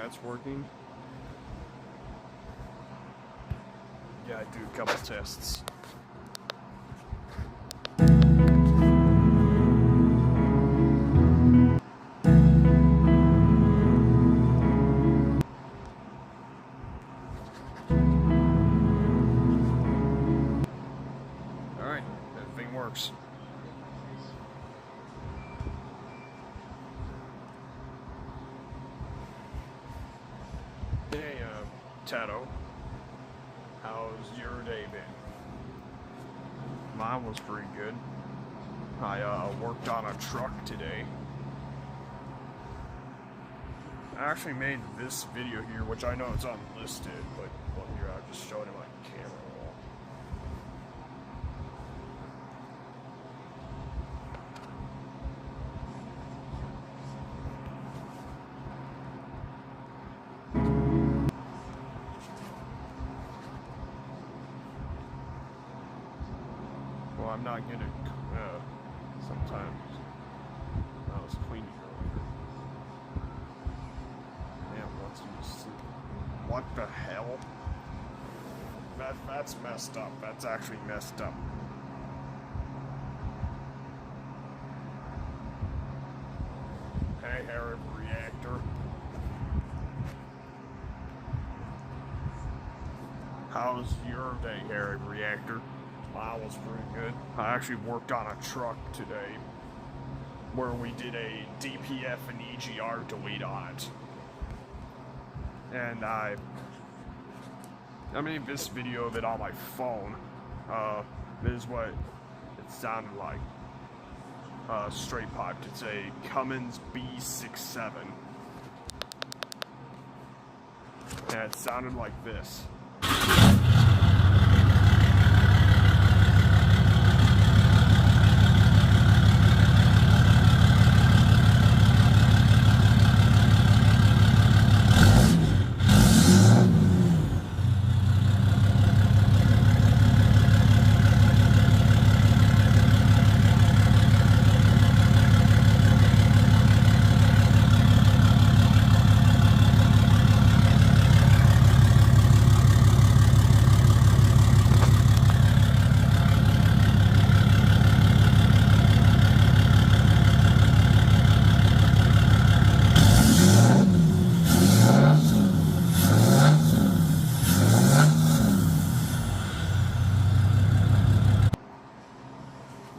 that's working. Yeah, I do a couple tests. Alright, everything works. Hey, Tato. How's your day been? Mine was pretty good. I worked on a truck today. I actually made this video here, which I know it's unlisted, but well, here I just showed it on camera roll. Well, I'm not gonna, sometimes I was cleaning earlier. Damn, once you see, what the hell? That's messed up. That's actually messed up. Hey, Harry Reactor. How's your day, Harry Reactor? Mine was pretty good. I actually worked on a truck today where we did a DPF and EGR delete on it. And I made this video of it on my phone. This is what it sounded like. Straight piped. It's a Cummins B67. And it sounded like this.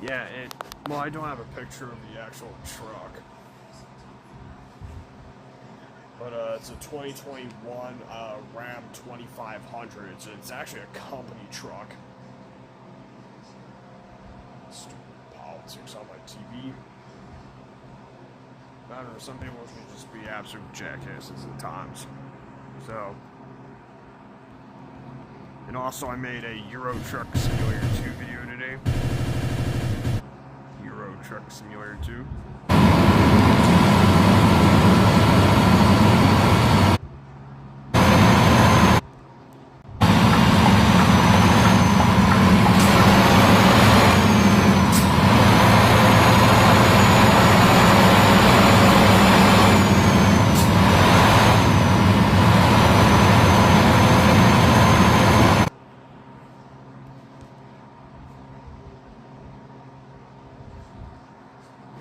Yeah, well, I don't have a picture of the actual truck. But it's a 2021 Ram 2500. It's actually a company truck. Stupid politics on my TV. I don't know, some people can just be absolute jackasses at times. So. And also, I made a Euro Truck Simulator 2 video today. Euro Truck Simulator 2.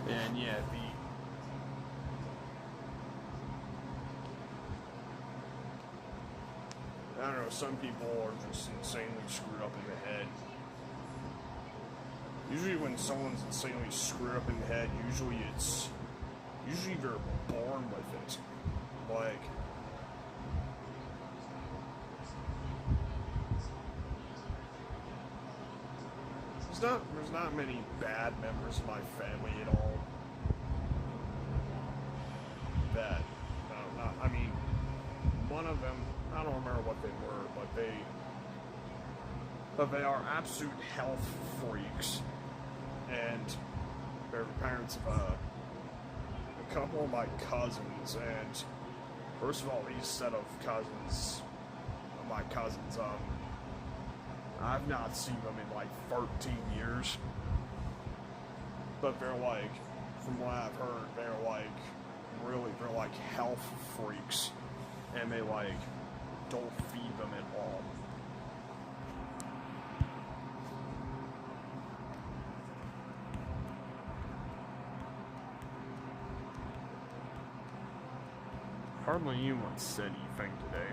And yeah, I don't know, some people are just insanely screwed up in the head. Usually when someone's insanely screwed up in the head, usually they're born with it. Like, there's not many bad members of my family at all. That, I mean, one of them, I don't remember what they were, but they are absolute health freaks, and they're the parents of a couple of my cousins. And first of all, these set of cousins, I've not seen them in like 13 years, but they're like, from what I've heard, they're like health freaks. anime, like, don't feed them at all. Hardly anyone said anything today.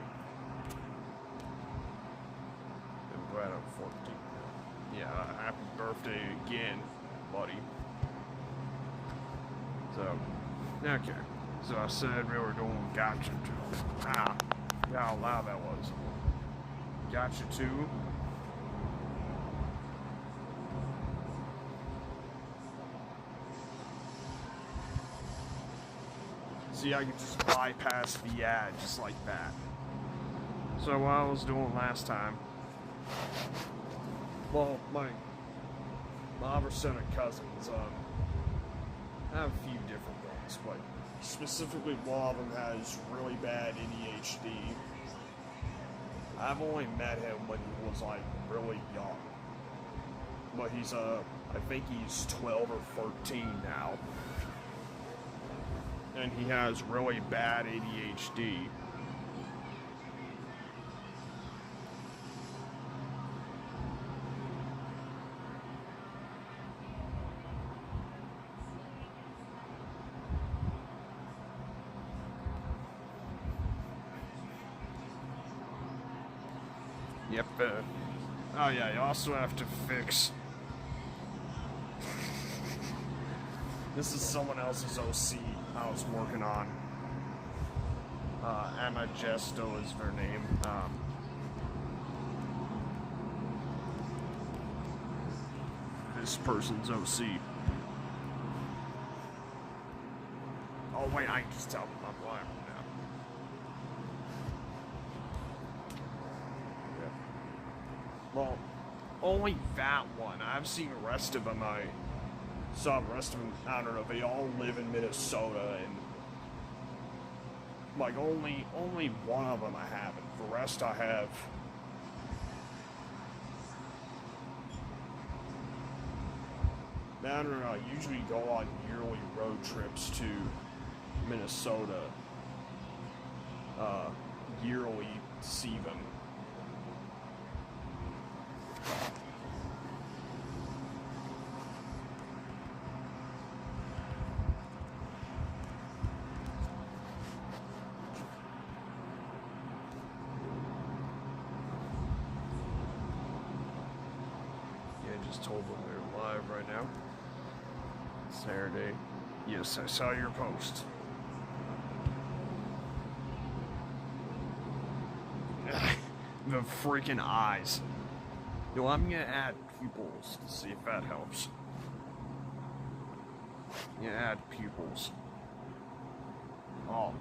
I'm glad I'm 14. Yeah, happy birthday again, buddy. So, okay. So I said we were doing Gacha 2. Ah, how loud that was. Gacha 2. See, I can just bypass the ad just like that. So what I was doing last time, well, my other set of cousins, have a few different ones, but specifically one of them has really bad ADHD. I've only met him when he was like really young, but he's I think he's 12 or 13 now. And he has really bad ADHD. Yep. Oh yeah, you also have to fix. This is someone else's OC I was working on. Emma Gesto is their name. This person's OC. Oh wait, I can just tell them I'm blind now. Yeah. Well, only that one. I've seen the rest of them. I saw the rest of them. I don't know. They all live in Minnesota, and like only one of them I haven't. The rest I have. I don't know. I usually go on yearly road trips to Minnesota. Yearly to see them. Just told them they're live right now. Saturday. Yes, I saw your post. The freaking eyes. Yo, I'm gonna add pupils to see if that helps. Yeah, add pupils. Oh,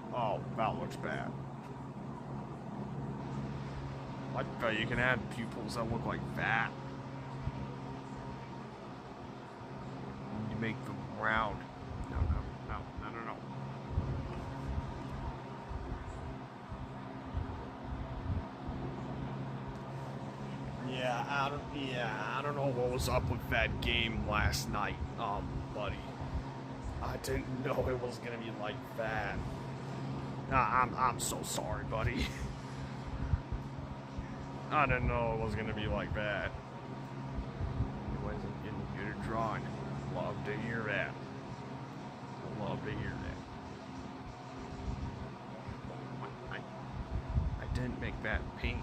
that looks bad. I bet you can add pupils that look like that. Make them round. No. I don't know what was up with that game last night, buddy. I didn't know it was gonna be like that. I'm so sorry, buddy. I didn't know it was gonna be like that. It wasn't getting good at drawing. Love to hear that. Love to hear that. I didn't make that pink.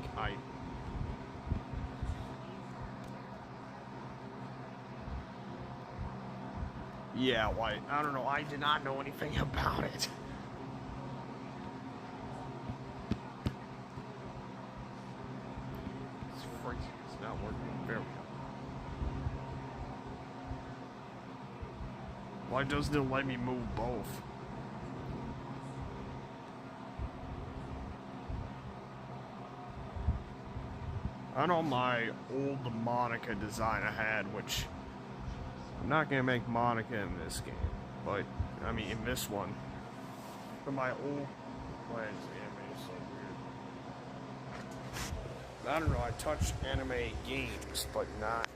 Yeah, white. I don't know. I did not know anything about it. It's freaking. It's not working. There we go. Why doesn't it let me move both? I know my old Monica design I had, which I'm not gonna make Monica in this game, but I mean in this one. But my old anime is so weird. I don't know. I touch anime games, but not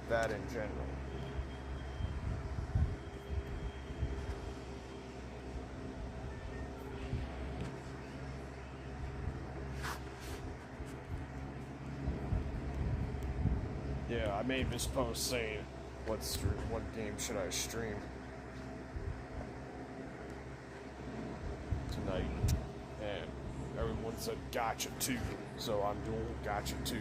that in general. Yeah, I made this post saying, what game should I stream tonight? And everyone said Gacha 2, so I'm doing Gacha 2.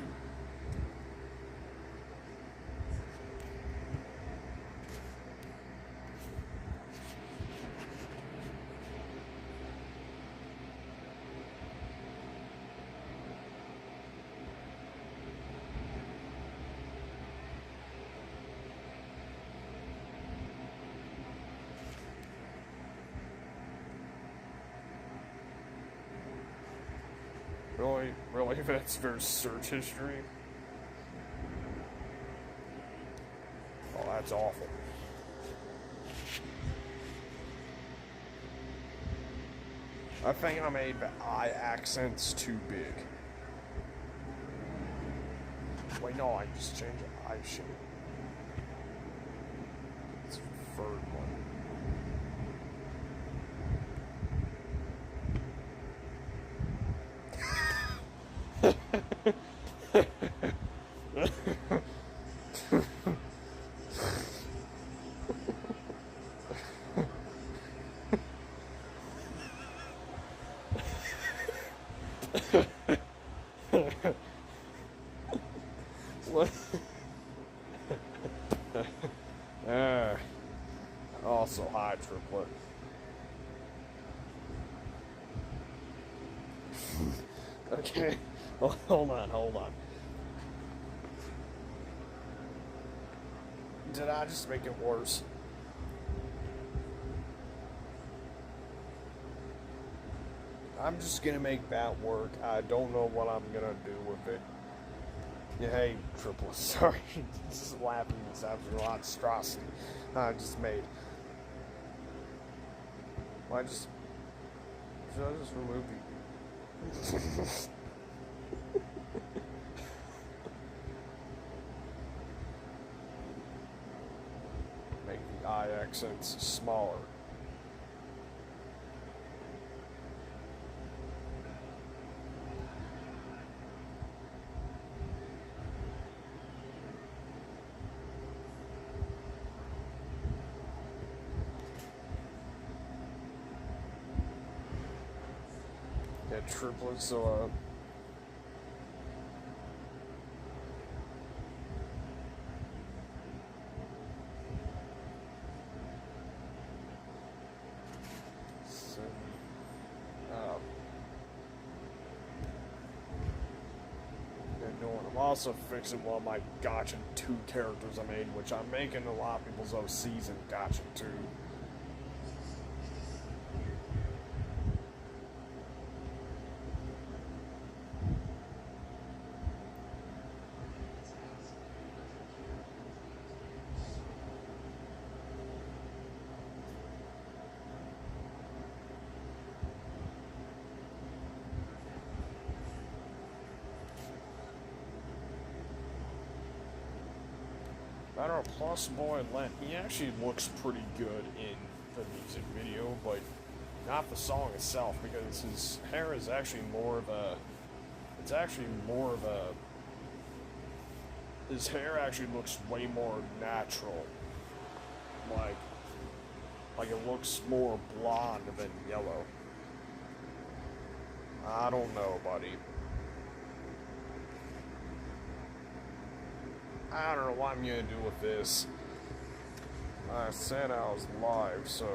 Really, that's their search history? Oh, that's awful. I think I made the I accents too big. Wait, no, I just changed the I shape. It's the third one. What? Also, hi, Triplet. Okay, hold on. Did I just make it worse? I'm just gonna make that work. I don't know what I'm gonna do with it. Yeah, hey, Triplet, sorry. Just laughing after a monstrosity I just made. Should I just remove the... Make the eye accents smaller. Yeah, Triplet, so I'm also fixing one of my Gacha 2 characters I made, which I'm making a lot of people's OCs in Gacha 2. I don't know, Plus Boy Lent, he actually looks pretty good in the music video, but not the song itself, because his hair is actually more of a... His hair actually looks way more natural. Like it looks more blonde than yellow. I don't know, buddy. I don't know what I'm gonna do with this. I said I was live, so...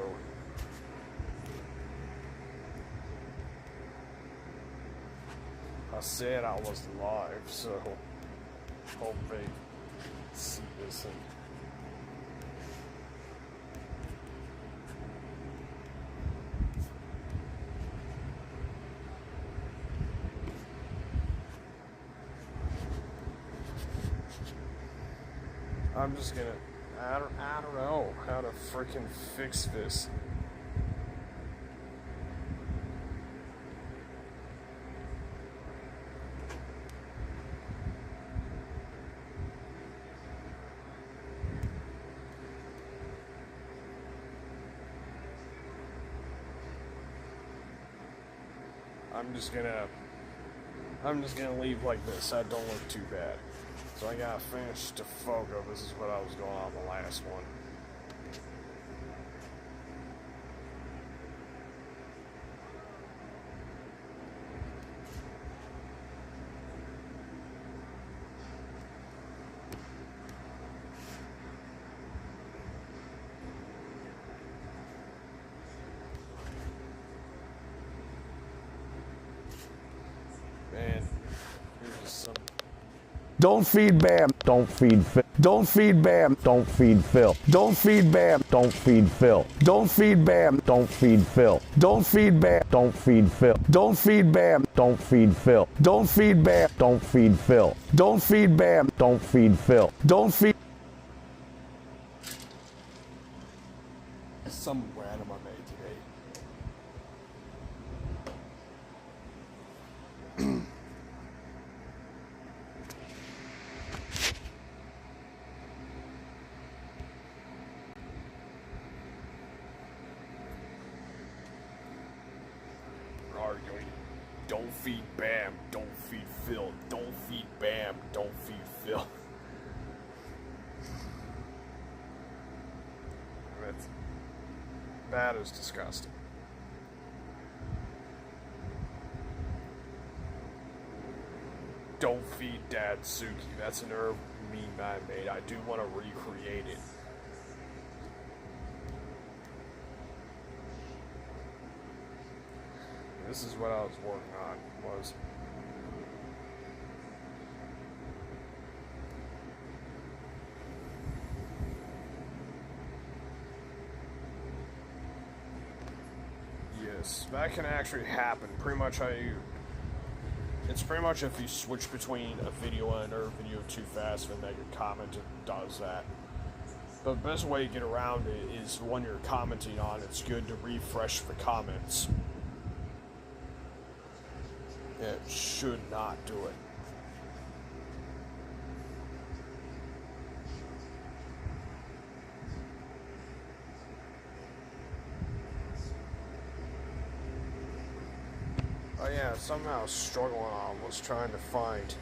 I said I was live, so... Hope they see this and... I'm just gonna... I don't know how to freaking fix this. I'm just gonna leave like this. I don't look too bad. So I gotta finish Defogo. This is what I was going on the last one. Man, here's just some. Don't feed Bam, don't feed Phil. Don't feed Bam, don't feed Phil. Don't feed Bam, don't feed Phil. Don't feed Bam, don't feed Phil. Don't feed Bam, don't feed Phil. Don't feed Bam, don't feed Phil. Don't feed Bam, don't feed Phil. Don't feed Bam, don't feed Phil. Don't feed. Some random I made today. Arguing. Don't feed Bam, don't feed Phil. Don't feed Bam, don't feed Phil. That is disgusting. Don't feed Dad Suki. That's an herb meme I made. I do want to recreate it. This is what I was working on. Was yes, that can actually happen. Pretty much it's pretty much if you switch between a video and another video too fast, then make a comment, it does that. But the best way to get around it is when you're commenting on, it's good to refresh the comments. It should not do it. Oh yeah, something I was struggling on was trying to find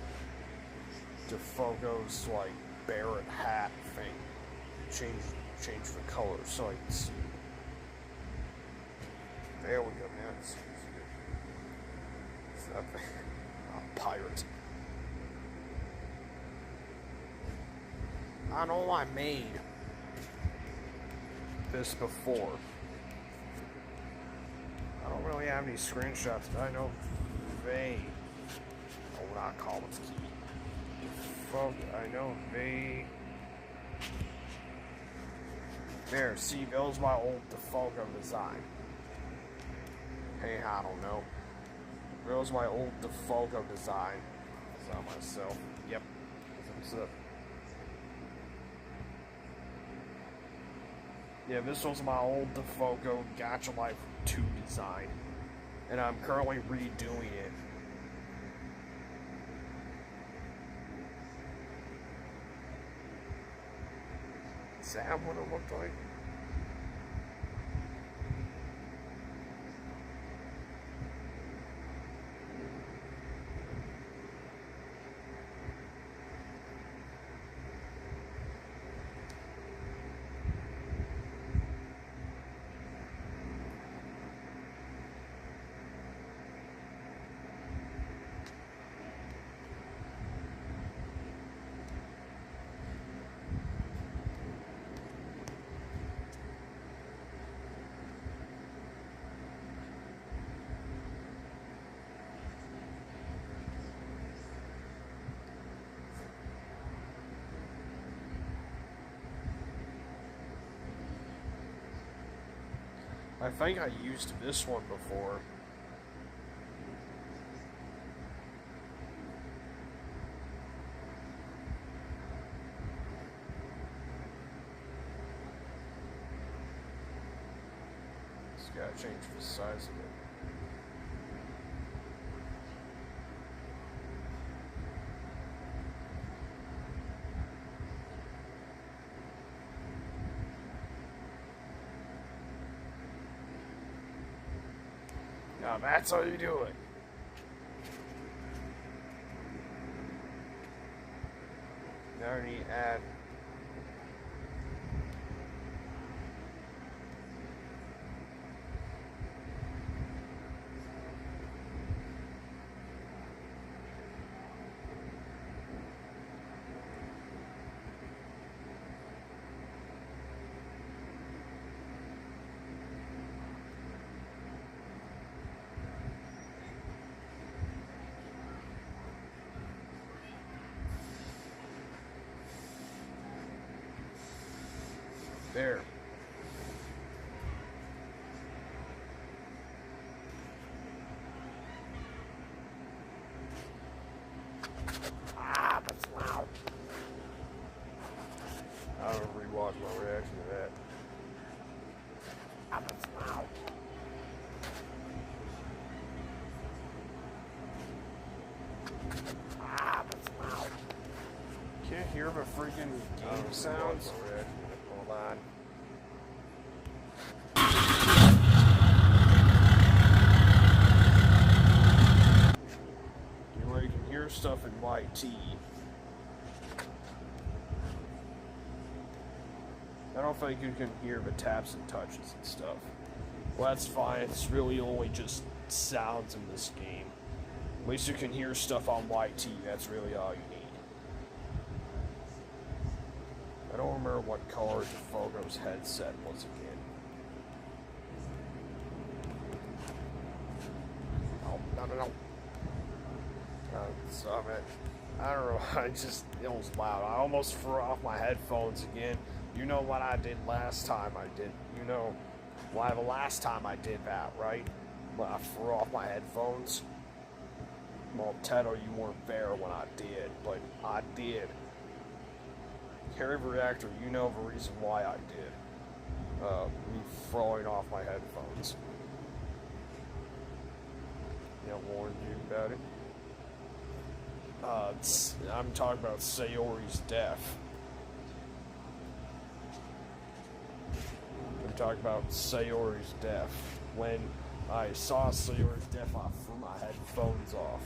Defogo's like Barrett hat thing. Change the color so I can see. There we go, man. It's that thing. A pirate. I know I made this before. I don't really have any screenshots, but I know they. Oh, not Collins Key. I know they. There, see, that was my old Defogo design. Hey, I don't know. That was my old Defogo design. It's not myself. Yep. What's up? Yeah, this was my old Defogo Gacha Life 2 design. And I'm currently redoing it. Is that what it looked like? I think I used this one before. Just gotta change the size of it. Now that's how you do it. Now I need to add. There. Ah, that's loud. I don't rewatch my reaction to that. Ah, that's loud. Ah, that's loud. Can't hear the freaking game sounds. Hold on. Where you can hear stuff in YT. I don't think you can hear the taps and touches and stuff. Well, that's fine. It's really only just sounds in this game. At least you can hear stuff on YT. That's really all you need. I don't remember what color Fogo's headset was again. Oh, no. Stop it. I don't know. It was loud. I almost threw off my headphones again. You know what I did last time I did. You know why the last time I did that, right? When I threw off my headphones. Well, Tedo, you weren't there when I did, but I did. Carry the reactor, you know the reason why I did. Me throwing off my headphones. Yeah, warned you about it. I'm talking about Sayori's death. I'm talking about Sayori's death. When I saw Sayori's death, I threw my headphones off.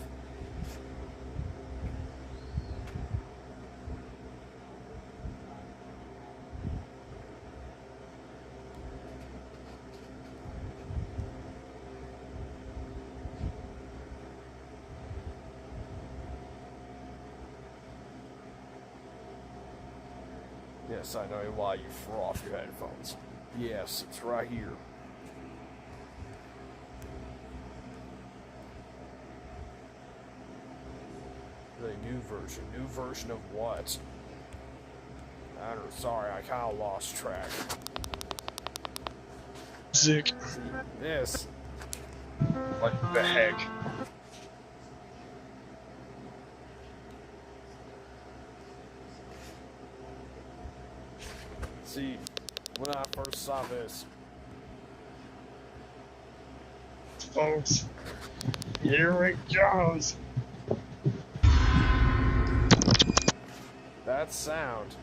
Yes, I know why you threw off your headphones. Yes, it's right here. The new version. New version of what? I don't know, sorry, I kinda lost track. Sick. See, this. What the heck? See, when I first saw this, Folks, here it goes. that sound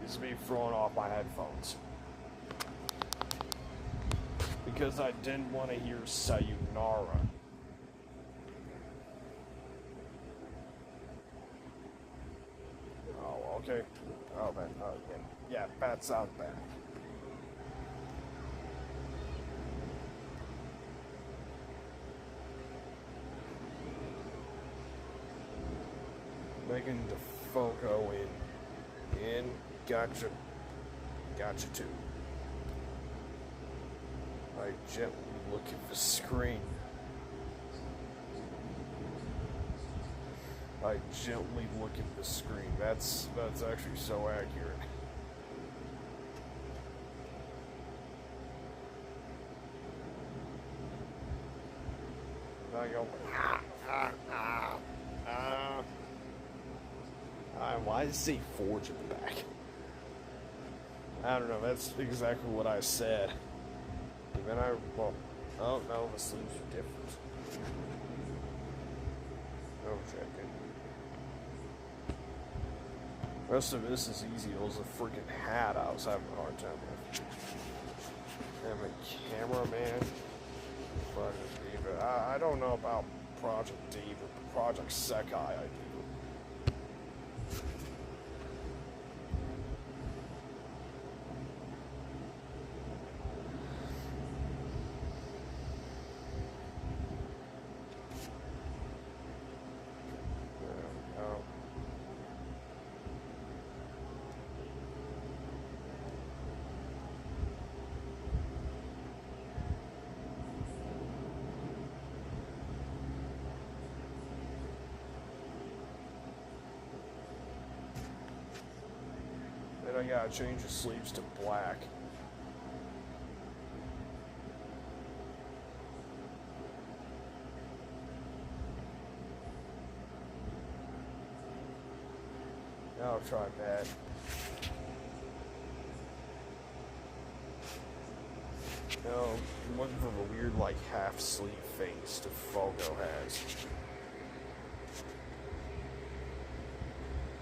is me throwing off my headphones. Because I didn't want to hear Sayonara. Oh, okay. Oh, man. Okay. Yeah, that sounds bad. Making the Fogo in Gacha 2. I gently look at the screen. I gently look at the screen. That's actually so accurate. I go, why does it say Forge in the back? I don't know, that's exactly what I said. Even well, oh no, the sleeves are different. No checking. Rest of this is easy. It was a freaking hat I was having a hard time with. And the cameraman. Project Diva. I don't know about Project Diva, but Project Sekai I do. I gotta change the sleeves to black. Now I'll try that. No, I'm looking for the weird, like, half-sleeve face that Fogo has.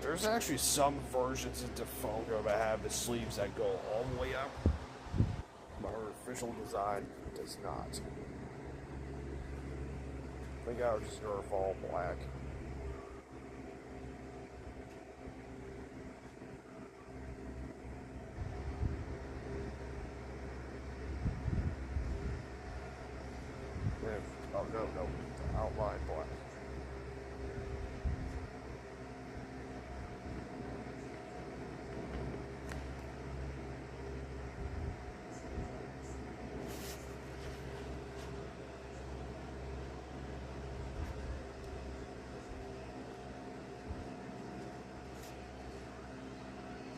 There's actually some versions of Defogo that have the sleeves that go all the way up, but her official design does not. I think I would just go for all black. Oh, no, the outline black.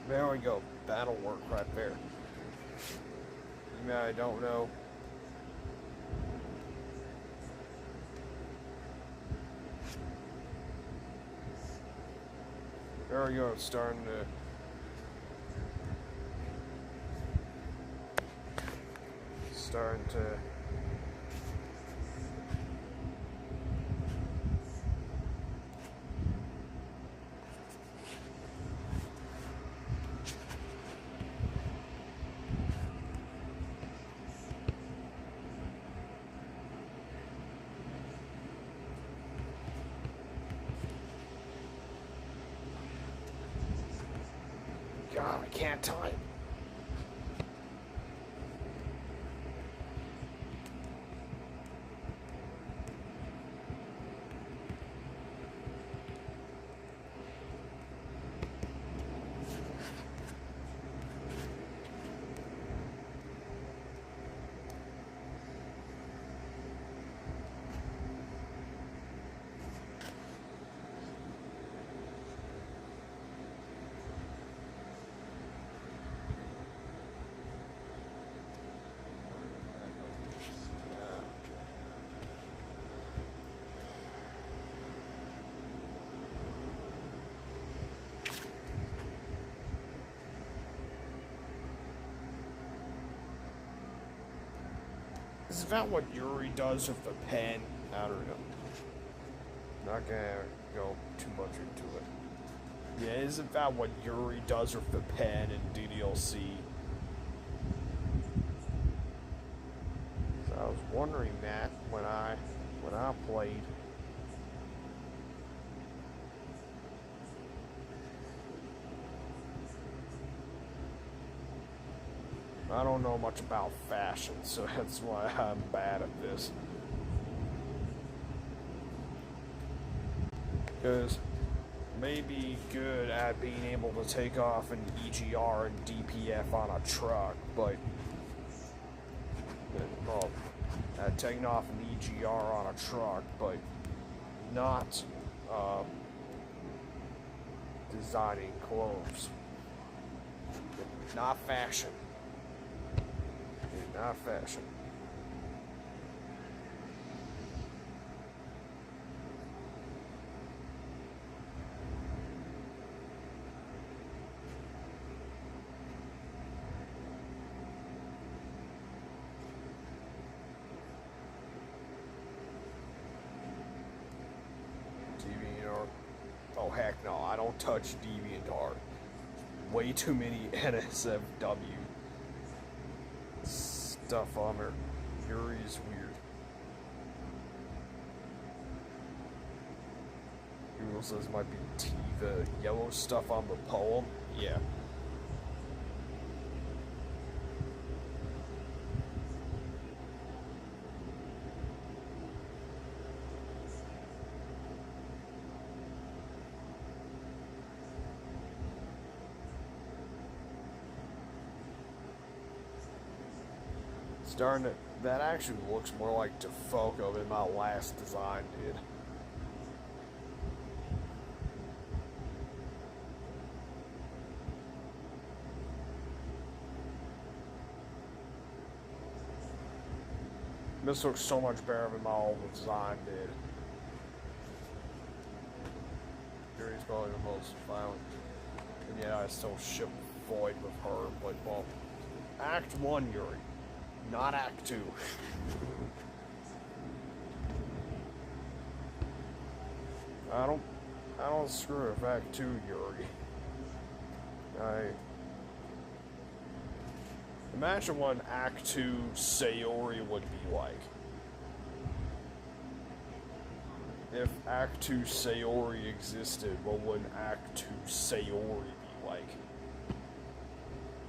There we go. That'll work right there. You mean I don't know? There we go. It's starting to. God, I can't type. Is that what Yuri does with the pen? I don't know. Not gonna go too much into it. Yeah, isn't that what Yuri does with the pen in DDLC? So I was wondering that when I played. I don't know much about fashion, so that's why I'm bad at this. Because maybe good at being able to take off an EGR and DPF on a truck, but well, at taking off an EGR on a truck, but not designing clothes. Not fashion. Not fashion. DeviantArt. Oh heck no, I don't touch DeviantArt. Way too many NSFW stuff on there. Yuri is weird. Google says it might be the yellow stuff on the poem. Yeah. Starting to, that actually looks more like Defogo than my last design did. this looks so much better than my old design did. Yuri's probably the most violent. And yet I still ship Void with her, but well, Act 1 Yuri, not Act 2. I don't screw with Act 2 Yuri. Imagine what Act 2 Sayori would be like. If Act 2 Sayori existed, what would Act 2 Sayori be like?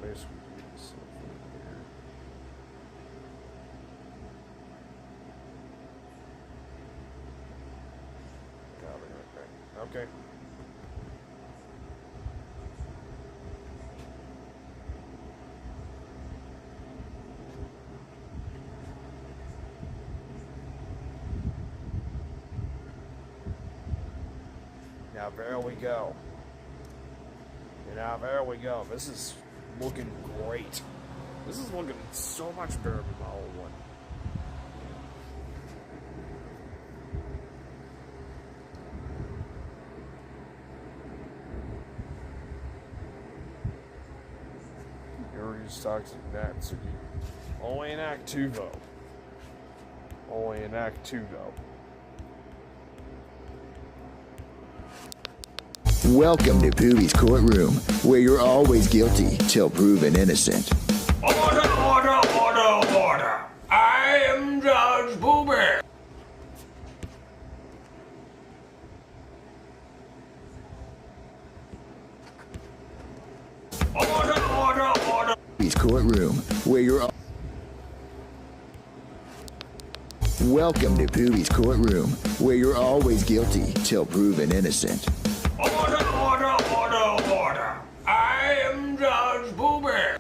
Basically, do this here. Okay. Now there we go. And now there we go. This is looking great. This is looking so much better than my old one. Yuri's toxic Natsuki. Only in Act 2 though. Only in Act 2 though. Welcome to Pooh's courtroom, where you're always guilty till proven innocent. Order, order, order, order. I am Judge Booby. Order, order, order. Pooh's courtroom, where you're Welcome to Pooh's courtroom, where you're always guilty till proven innocent. Order, order, order, order. I am Judge Booby.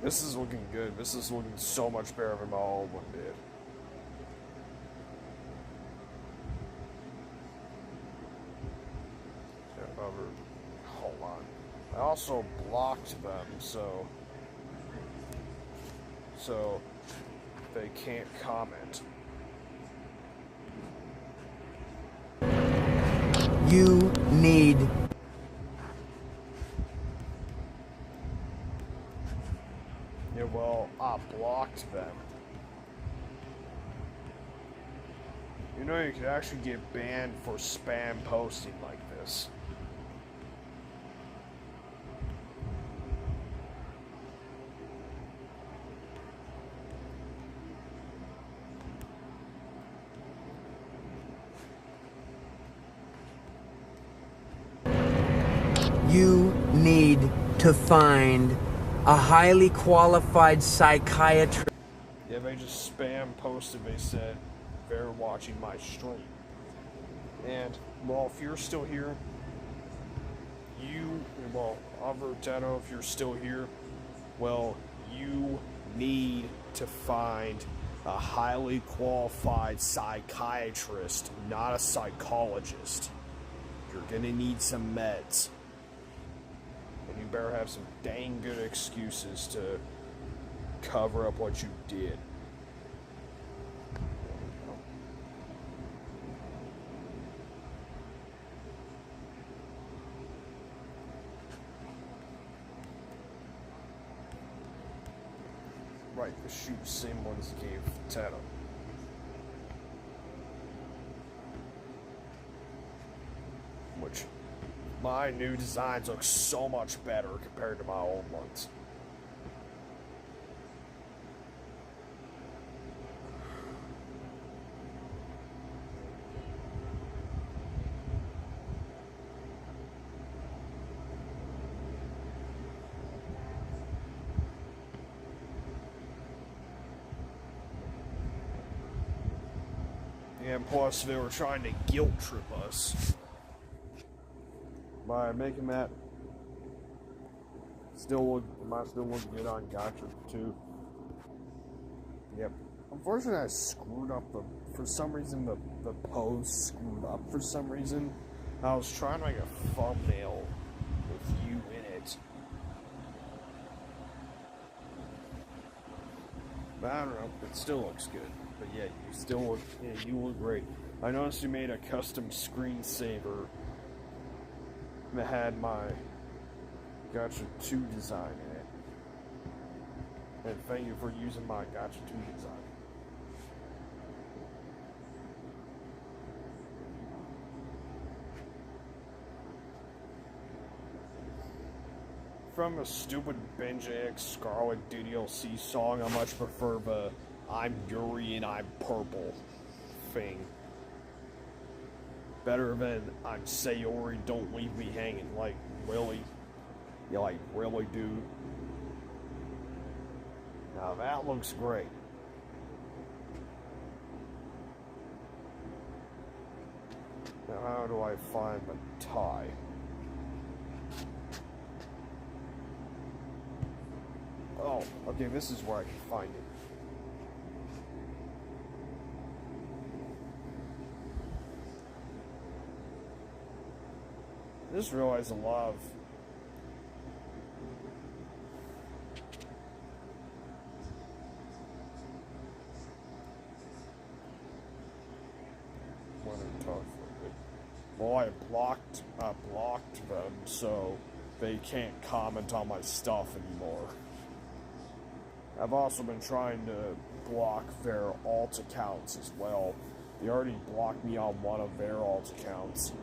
This is looking good. This is looking so much better than my old one did. Hold on. I also blocked them so they can't comment. You need Yeah, well, I blocked them. You know, you could actually get banned for spam posting like this. You need to find a highly qualified psychiatrist. Yeah, they just spam posted, they said they're watching my stream. And, well, if you're still here, Albertano, if you're still here, well, you need to find a highly qualified psychiatrist, not a psychologist. You're gonna need some meds. And you better have some dang good excuses to cover up what you did. Right, the shoot same ones gave Tano. Which, my new designs look so much better compared to my old ones. And plus, they were trying to guilt trip us by making that might still look good on Gacha too. Yep. Unfortunately, I screwed up for some reason the pose screwed up for some reason. I was trying to make a thumbnail with you in it. But I don't know, it still looks good. But yeah, you look great. I noticed you made a custom screensaver that had my Gacha 2 design in it. And thank you for using my Gacha 2 design. From a stupid Benj X Scarlet DDLC song, I much prefer the I'm Yuri and I'm Purple thing. Better than I'm Sayori, don't leave me hanging. Like, really? You like, really, dude? Now that looks great. Now how do I find the tie? Oh, okay, this is where I can find it. I just realized a lot of when I talk for it. Well, I blocked them so they can't comment on my stuff anymore. I've also been trying to block their alt accounts as well. They already blocked me on one of their alt accounts.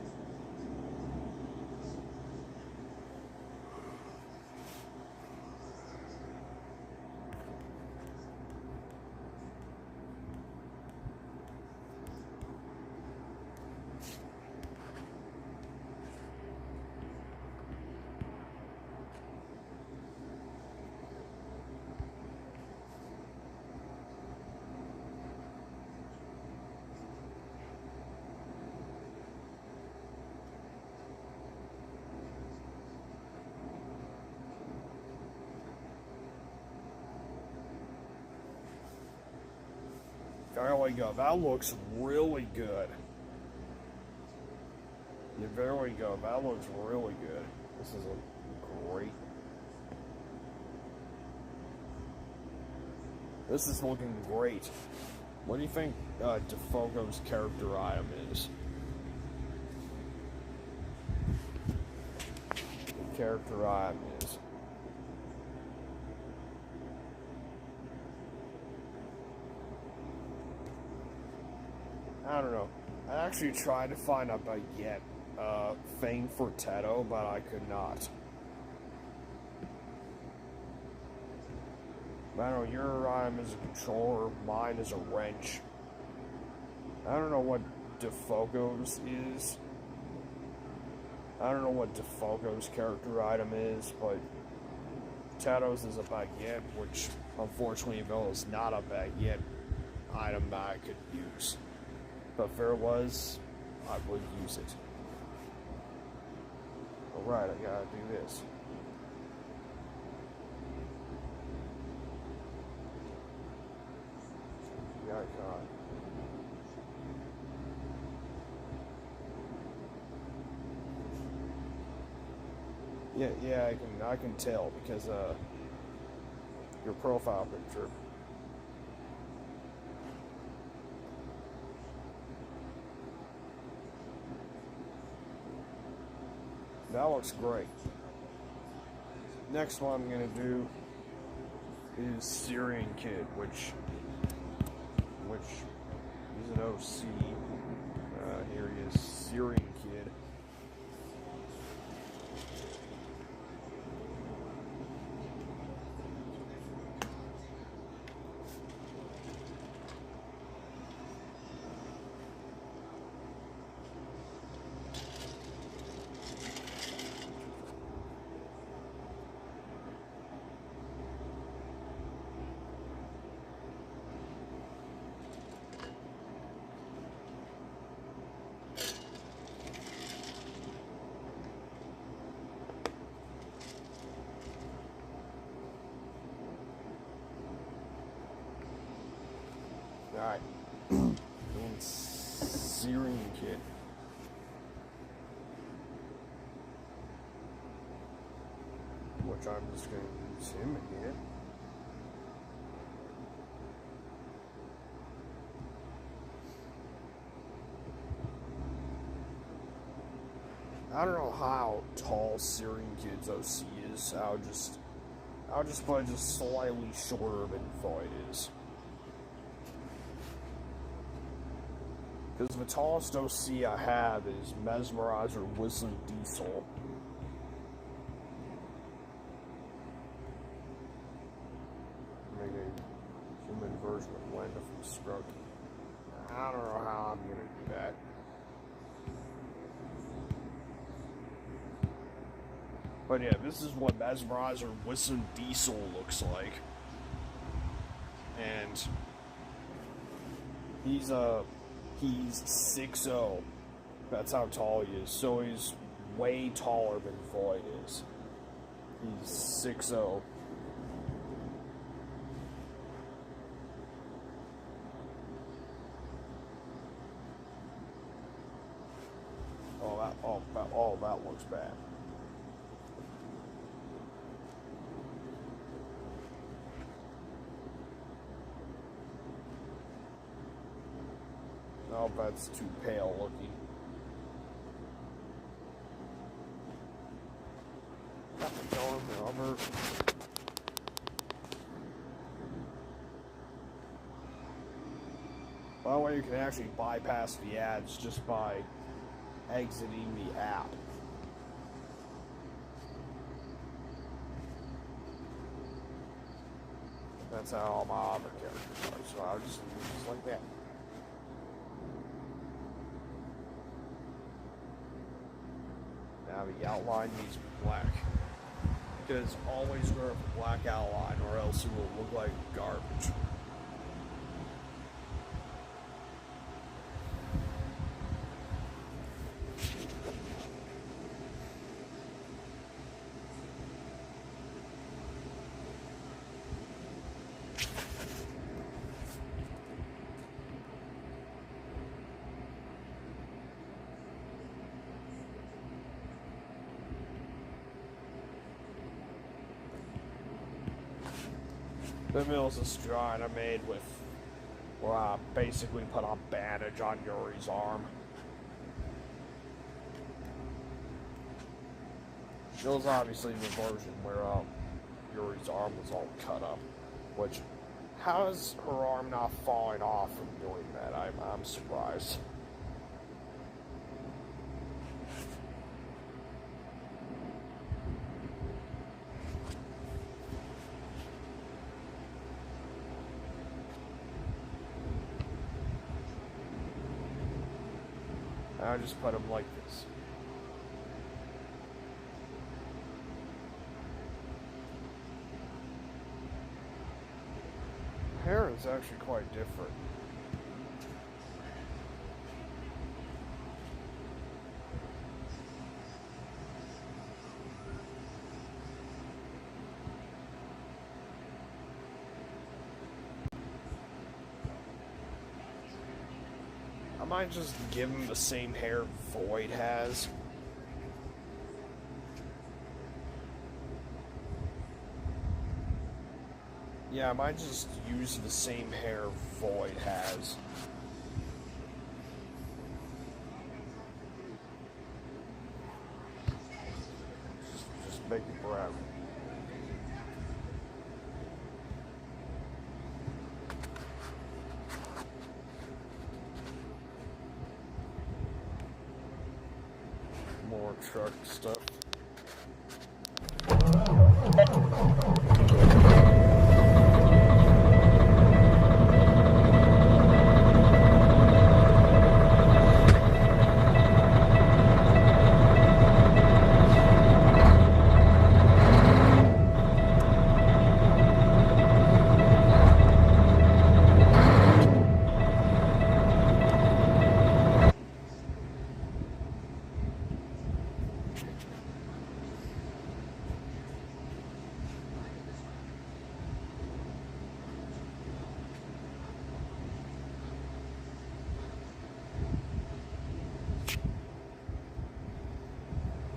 There we go. That looks really good. Yeah, there we go. That looks really good. This is a great. This is looking great. What do you think Defogo's character item is? The character item is. I don't know. I actually tried to find a baguette thing for Teto, but I could not. I don't know, your item is a controller, mine is a wrench. I don't know what Defogo's is. I don't know what Defogo's character item is, but Teto's is a baguette, which unfortunately though is not a baguette item that I could use. But if there was, I would use it. Alright, I gotta do this. Yeah, God. Yeah, I can tell because your profile picture. That looks great. Next one I'm gonna do is Syrian Kid, which is an OC. Here he is, Syrian Kid. Alright. Doing Syrian Kid. Which I'm just going to use him again. I don't know how tall Syrian Kid's OC is. I'll just put just slightly shorter than Void is. Because the tallest OC I have is Mesmerizer Whistling Diesel. Make a human version of Glenda from Scruggy. I don't know how I'm gonna do that. But yeah, this is what Mesmerizer Whistling Diesel looks like. And he's 6'0". That's how tall he is. So he's way taller than Void is. He's 6'0". Oh, that looks bad. Oh, that's too pale looking. By the way, you can actually bypass the ads just by exiting the app. That's how all my other characters are, so I'll just like that. Now the outline needs to be black. Because always wear a black outline or else it will look like garbage. The mills is drawing I made with, where I basically put a bandage on Yuri's arm. It was obviously the version where Yuri's arm was all cut up, which, how is her arm not falling off from doing that? I'm surprised. I just put them like this. Hair is actually quite different. I might just give him the same hair Void has. Yeah, I might just use the same hair Void has. Just make it brown. More truck stuff.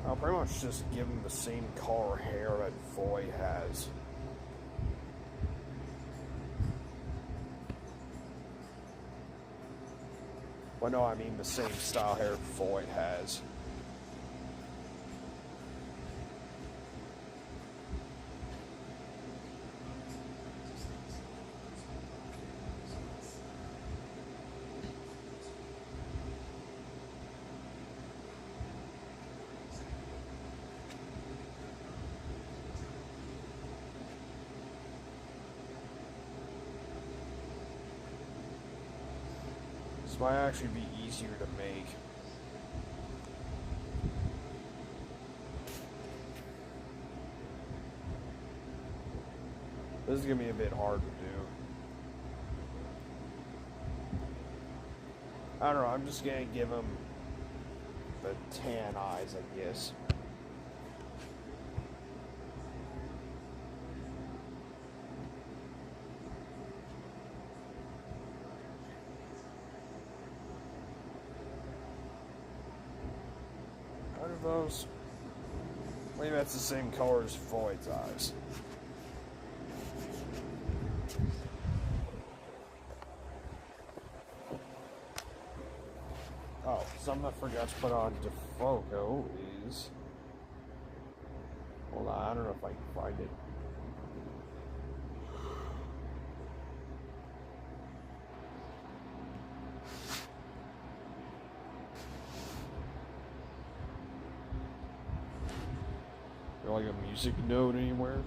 I'll pretty much just give him the same color hair that Void has. Well, no, I mean the same style hair Void has. This might actually be easier to make. This is gonna be a bit hard to do. I don't know, I'm just gonna give him the tan eyes, I guess. What are those? Maybe that's the same color as Void's eyes. Oh, something I forgot to put on Defogo is... Hold on, I don't know if I can find it. Is there like a music note anywhere?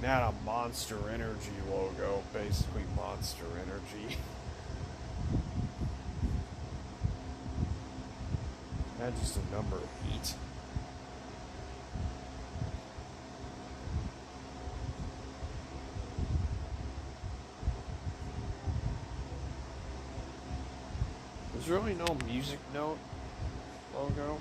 Not a Monster Energy logo, basically Monster Energy. Not just a number 8. There's really no music note logo.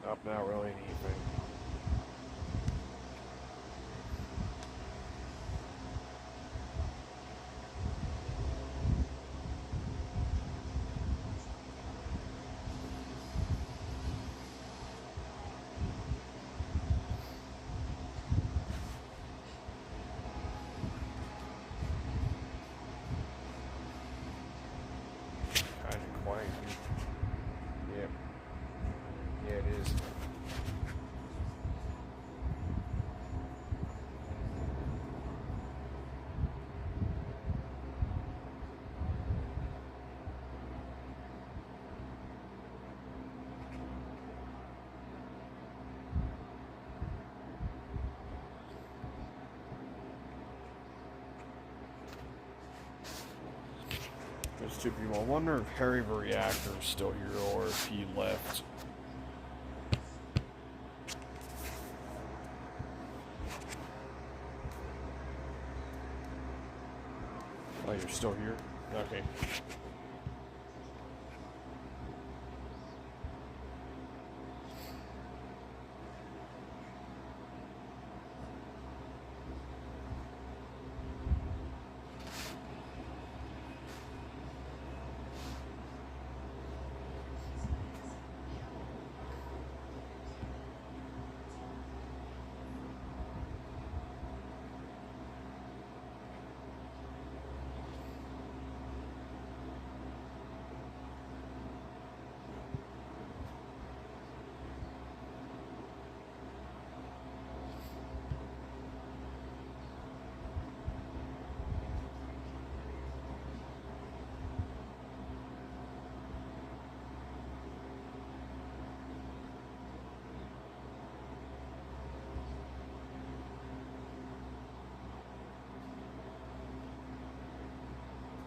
Nope, not really anything. Kind of quiet. Yep. Yeah, it is. There's 2 people. I wonder if Harry the Reactor is still here or if he left. Oh, you're still here? Okay.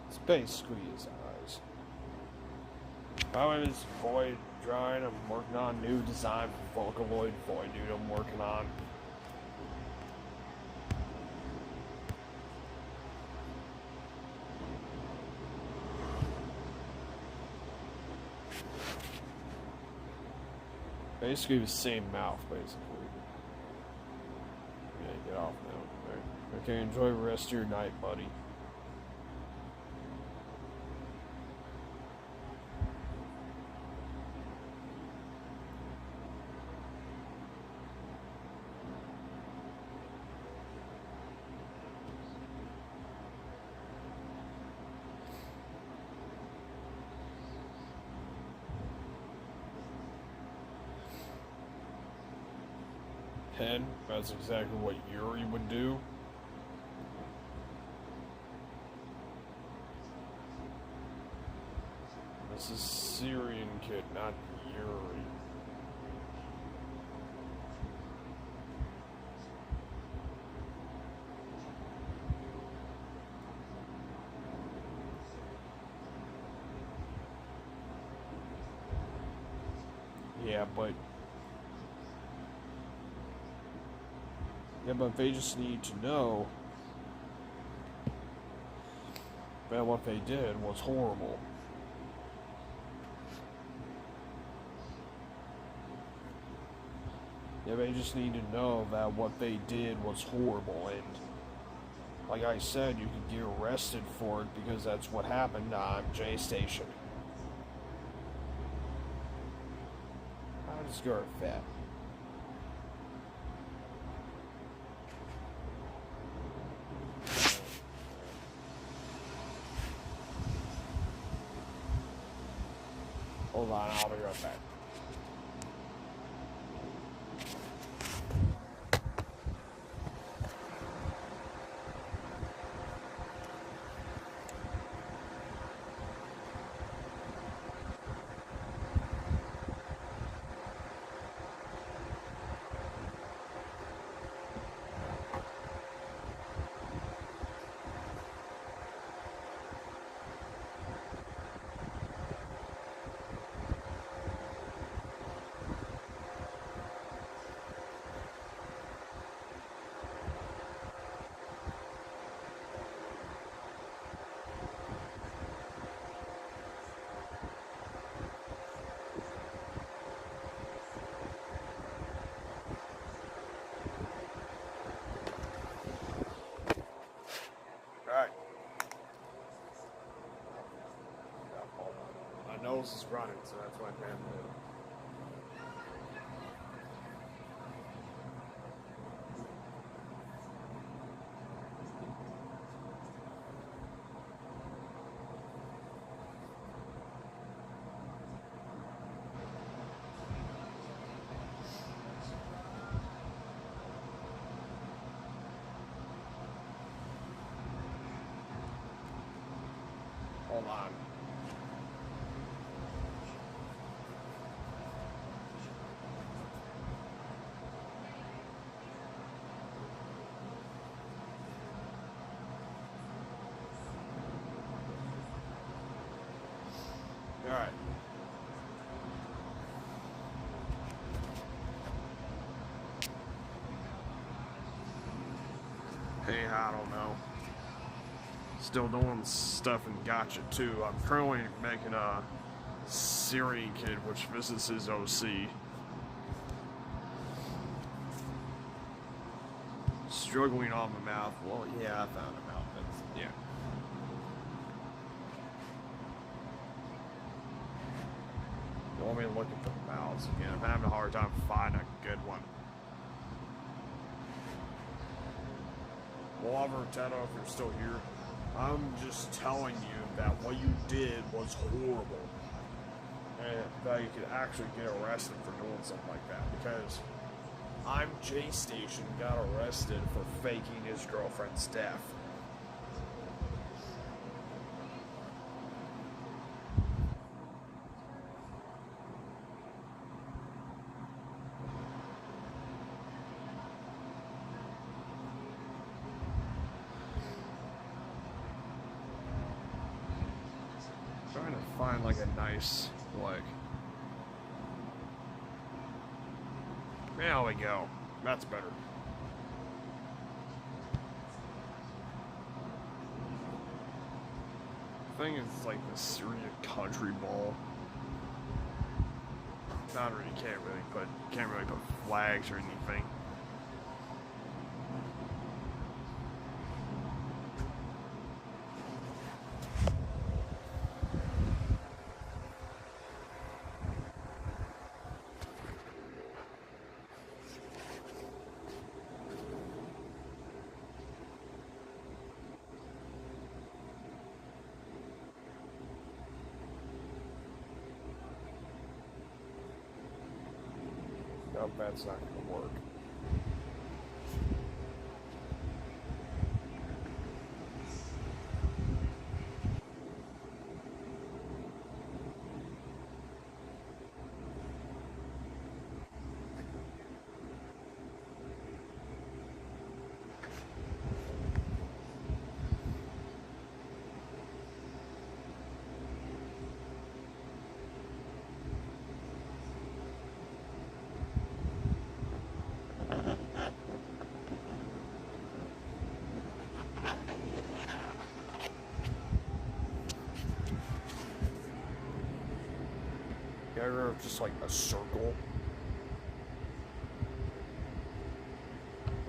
It's basically his eyes. How is Void drawing? I'm working on new design for Vocaloid Void, dude. I'm working on. Basically the same mouth, basically. Yeah, get off now. Right. Okay, enjoy the rest of your night, buddy. pen. That's exactly what Yuri would do. This is Syrian kid, not Yuri. Yeah, but they just need to know that what they did was horrible. Yeah, they just need to know that what they did was horrible, and like I said, you could get arrested for it because that's what happened on J Station. How does Garth that? Hold on, I'll be right back. Alright. My nose is running, so that's why I can't move. Hold on. Alright. Hey, I don't know. Still doing stuff in Gacha too. I'm currently making a Syrian kid which visits his OC. Struggling on the mouth. Well, yeah, I found him out. That's, yeah. You want me looking for the mouths again? I'm having a hard time finding a good one. Well, Teto, if you're still here, I'm just telling you that what you did was horrible. And that you could actually get arrested for doing something like that. Because I'm J Station got arrested for faking his girlfriend's death. Trying to find like a nice, like, there we go. That's better. I think it's like the Syrian country ball. Not really, can't really put flags or anything. Nope, that's not gonna work. You ever just like a circle?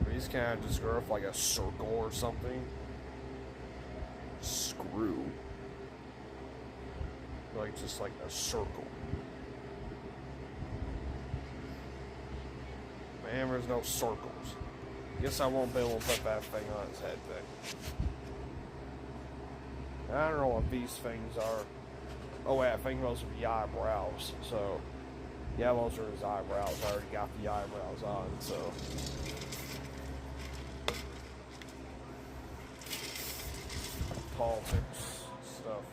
These kind of just go off like a circle or something. Screw. Like just like a circle. Man, there's no circles. Guess I won't be able to put that thing on his head then. I don't know what these things are. Oh wait, I think those are the eyebrows. So, yeah, those are his eyebrows. I already got the eyebrows on, so. Politics stuff.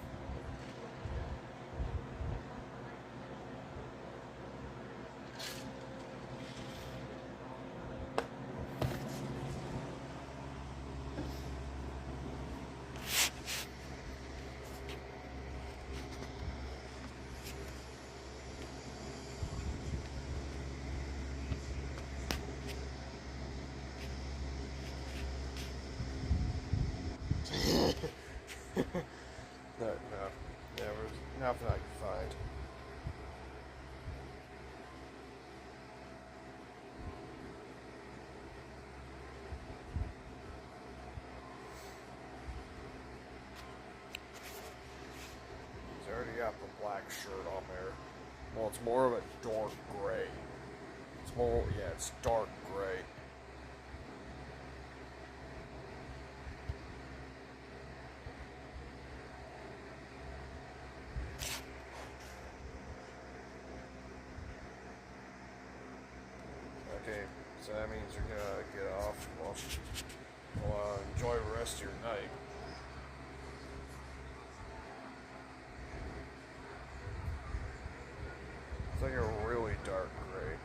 No, there's nothing I can find. He's already got the black shirt on there. Well, it's more of a dark gray. It's more, yeah, it's dark gray. Okay, so that means you're gonna get off. Well, enjoy the rest of your night. It's like a really dark gray.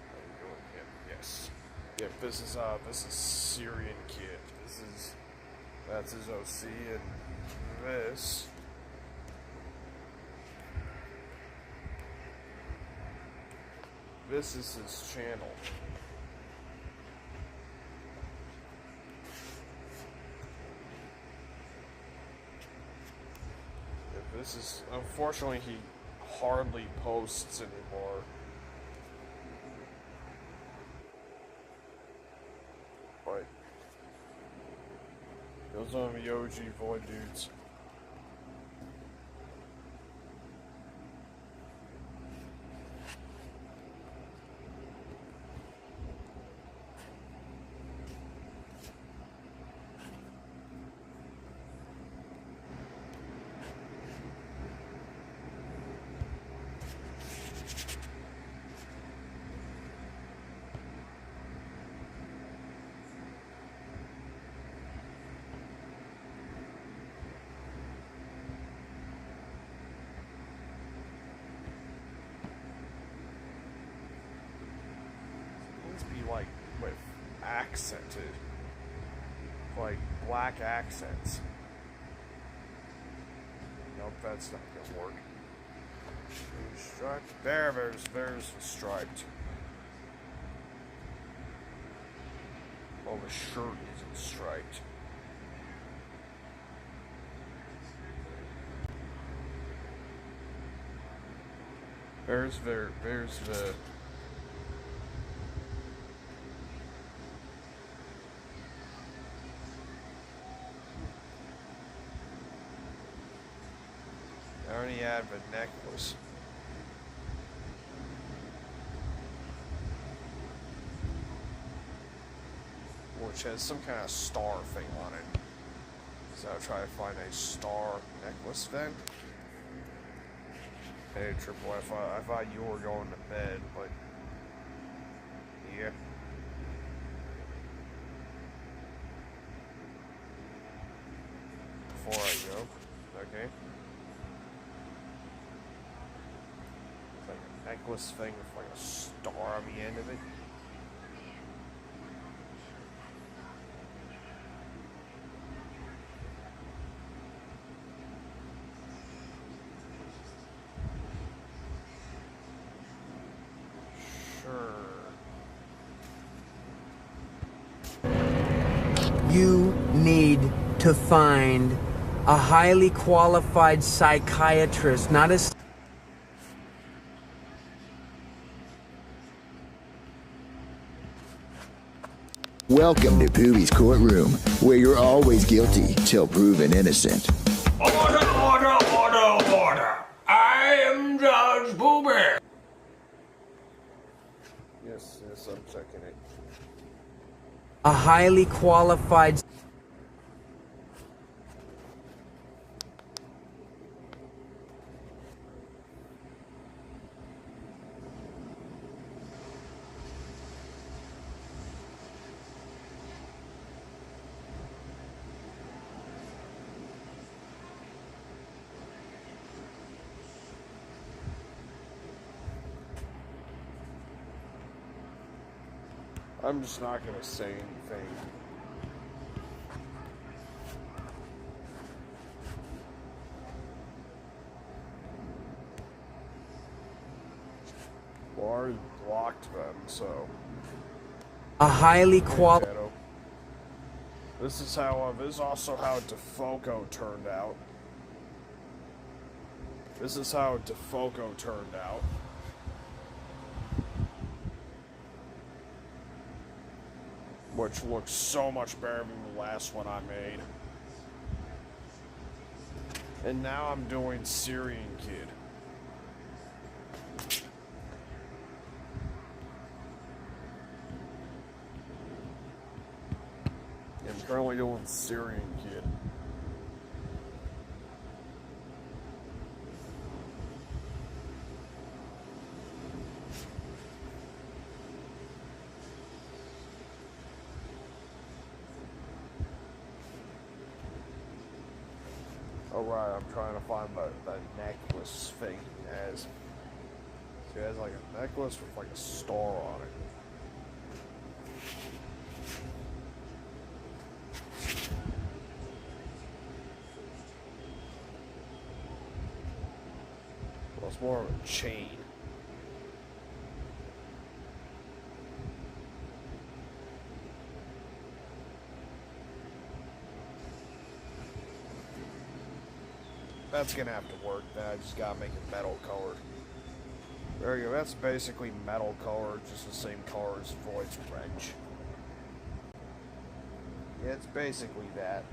How you doing? Yep, yes. Yep, this is Syrian Kid. That's his OC, and this is his channel. This is, unfortunately, he hardly posts anymore. But those are the OG Void dudes. Like with accented, like black accents. Nope, that's not gonna work. Striped. There's the striped. Oh, the shirt isn't striped. There's the I already had the necklace. Which has some kind of star thing on it. So I'll try to find a star necklace then. Hey Triple, I thought you were going to bed, but yeah. Before I go, okay. Like a necklace thing with like a star on the end of it. You need to find a highly qualified psychiatrist, not a Welcome to Pooh's Courtroom, where you're always guilty till proven innocent. Order, order, order, order. I am Judge Pooh Bear. Yes, I'm checking it. a highly qualified I'm just not gonna say anything. Well, I already blocked them, so. a highly qualified Ghetto. This is also how DeFoco turned out. This is how DeFoco turned out. Which looks so much better than the last one I made. And now I'm doing Syrian Kid. I'm currently doing Syrian Kid. Alright, I'm trying to find the necklace thing he has. So he has like a necklace with like a star on it. Well, it's more of a chain. That's gonna have to work. Then I just gotta make it metal colored. There you go. That's basically metal colored, just the same color as Void's wrench. Yeah, it's basically that.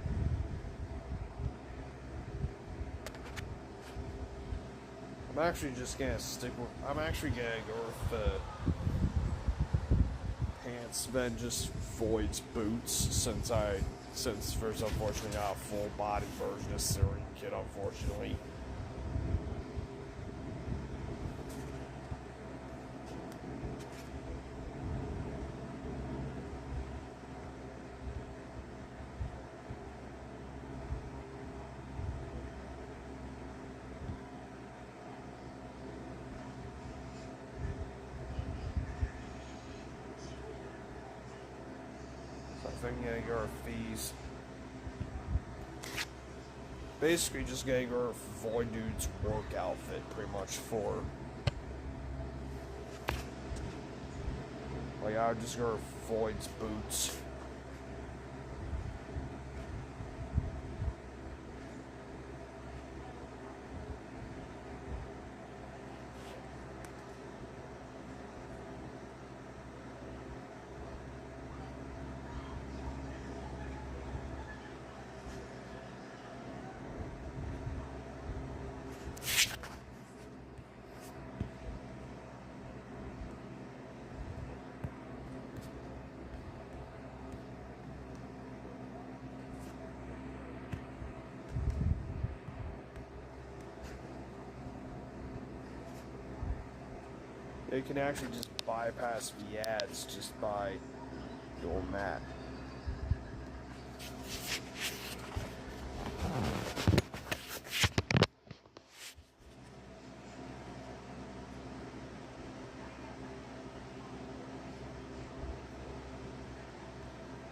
I'm actually just gonna stick with. I'm actually gonna go with the pants, then just Void's boots, since there's unfortunately not a full body version of Syrian Kid, unfortunately. So I think I'm gonna go with these. Basically just gonna go with Void Dude's work outfit, pretty much for. Like, I would just go with Void's boots. You can actually just bypass the ads just by doing that.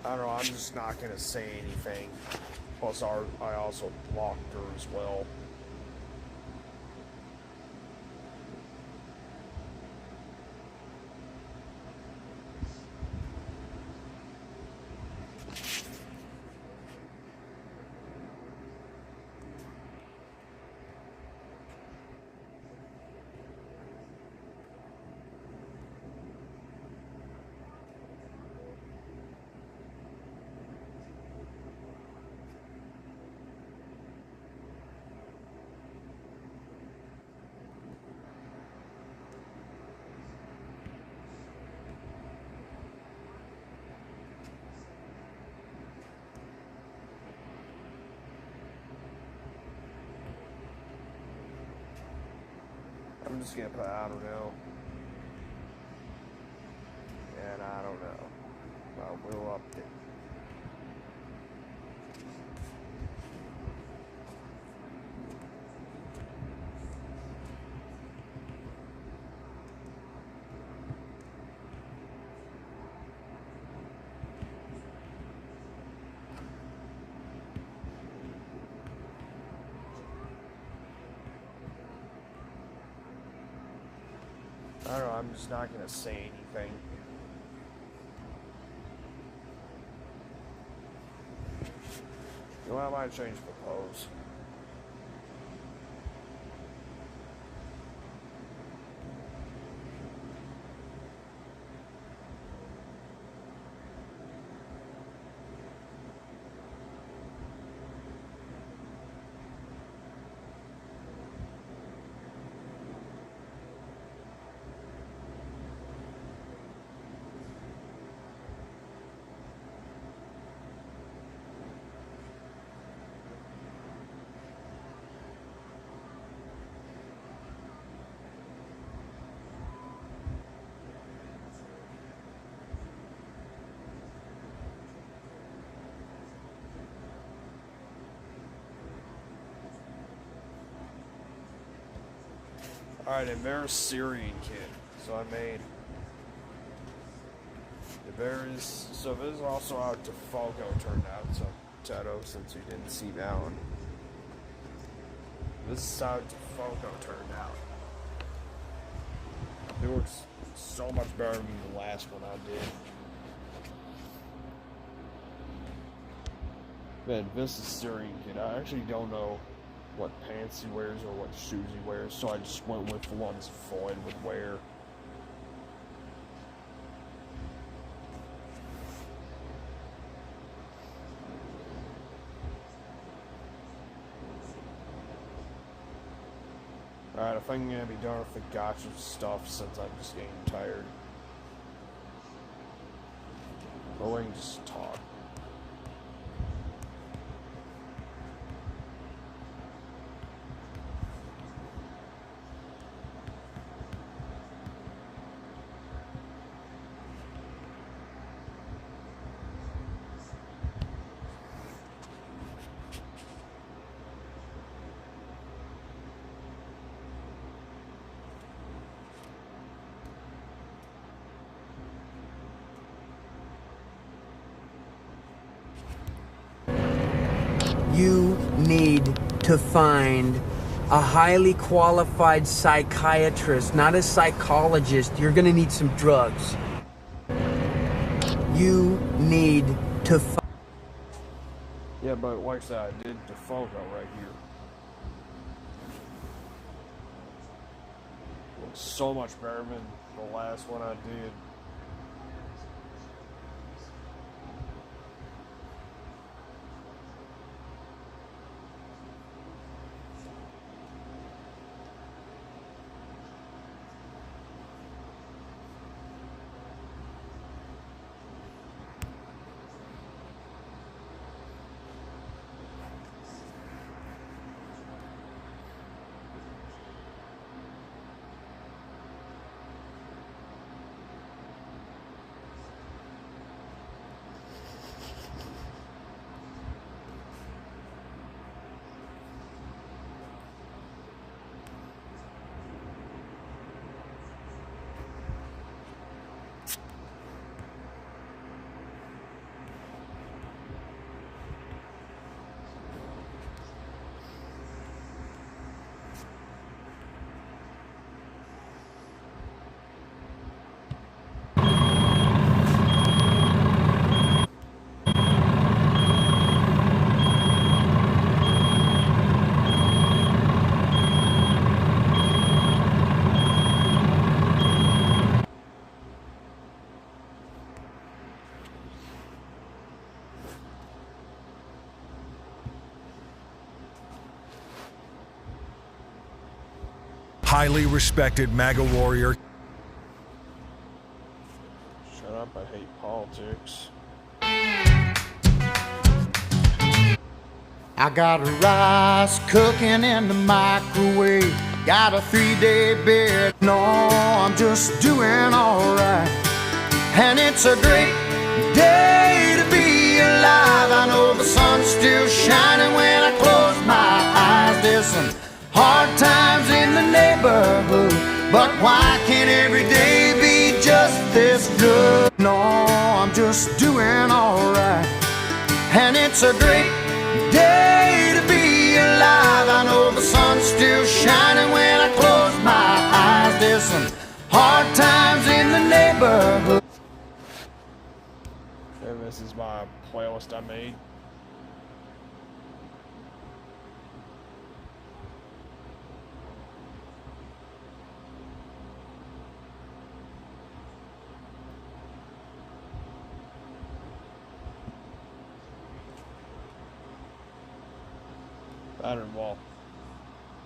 I don't know, I'm just not gonna say anything. Plus, I also blocked her as well. I'm just gonna put I don't know. And I don't know. We'll update. I don't know, I'm just not gonna say anything. You know, I might change the pose. Alright, and there's Syrian kid. So I made so this is also how Defalco turned out, so Tato, since we didn't see that one. This is how Defalco turned out. It looks so much better than the last one I did. Man, this is Syrian kid. I actually don't know what pants he wears or what shoes he wears, so I just went with the ones Floyd would wear. Alright, I think I'm gonna be done with the Gacha stuff since I'm just getting tired. But we can just talk. You need to find a highly qualified psychiatrist, not a psychologist. You're gonna need some drugs. You need to Yeah, but like I said, I did Defalco right here. Looks so much better than the last one I did. Highly respected MAGA warrior. Shut up, I hate politics. I got rice cooking in the microwave. Got a 3-day bid. No, I'm just doing alright. And it's a great day to be alive. I know the sun's still shining when I close my eyes. There's some hard times in the neighborhood, but why can't every day be just this good? No, I'm just doing alright. And it's a great day to be alive. I know the sun's still shining when I close my eyes. There's some hard times in the neighborhood. And this is my playlist I made. Pattern wall.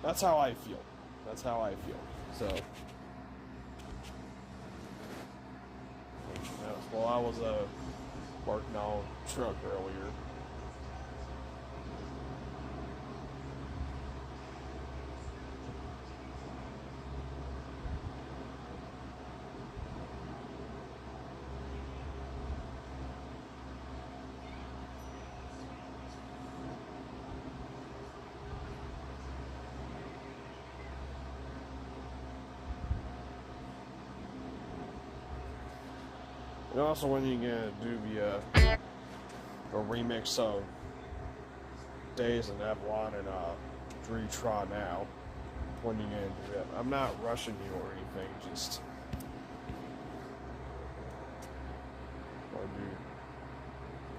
That's how I feel. That's how I feel. So. Well, I was working on a truck earlier. And also, when you gonna do the remix of Days in F1 and Retry Now, when you gonna do that? I'm not rushing you or anything. Just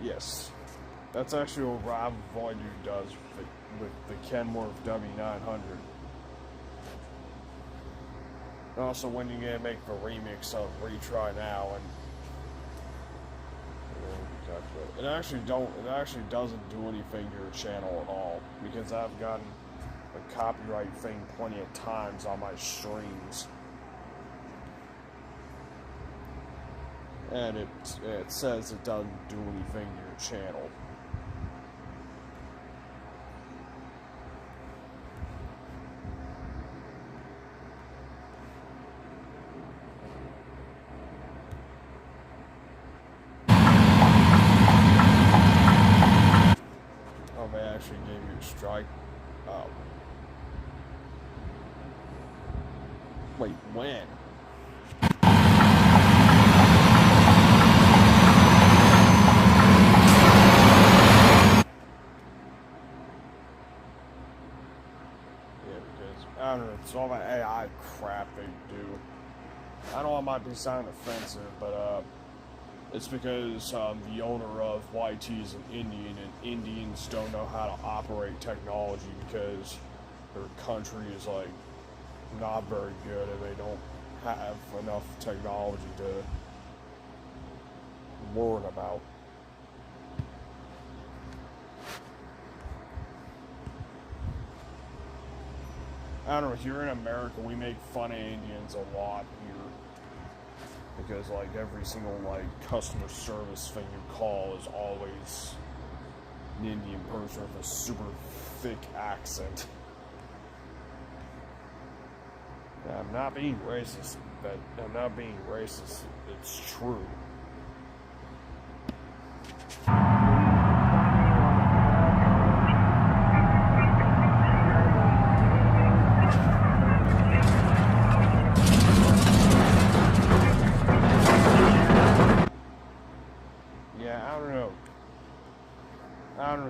yes, that's actually what Rob Voidu does with the Kenworth W900. And also, when you gonna make the remix of Retry Now and it actually doesn't do anything to your channel at all, because I've gotten a copyright thing plenty of times on my streams, and it says it doesn't do anything to your channel. Actually gave you a strike. Oh. Wait, when? Yeah, because I don't know, it's all that AI crap they do. I know I might be sounding offensive, but it's because the owner of YT is an Indian, and Indians don't know how to operate technology because their country is, like, not very good, and they don't have enough technology to learn about. I don't know, here in America, we make fun of Indians a lot here. Because, like, every single, like, customer service thing you call is always an Indian person with a super thick accent. Now, I'm not being racist, but I'm not being racist. It's true.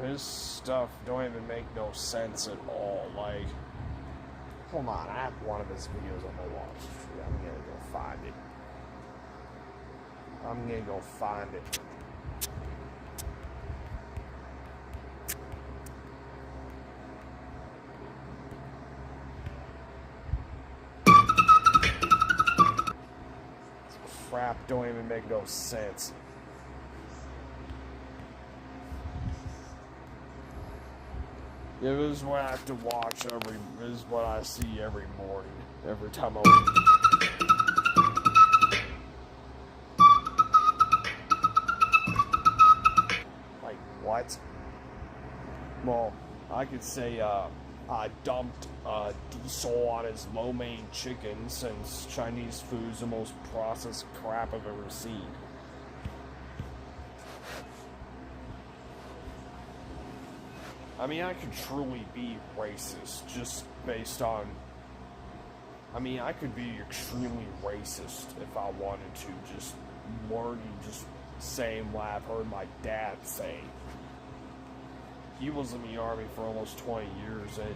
His stuff don't even make no sense at all. Like, hold on, I have one of his videos on my watch. I'm gonna go find it. I'm gonna go find it. This crap don't even make no sense. Yeah, this is what I have to watch this is what I see every morning, every time I like, what? Well, I could say, dumped diesel on his lo mein chicken, since Chinese food's the most processed crap I've ever seen. I mean, I could truly be racist just based on... I mean, I could be extremely racist if I wanted to, just learning, just saying what I've heard my dad say. He was in the army for almost 20 years, and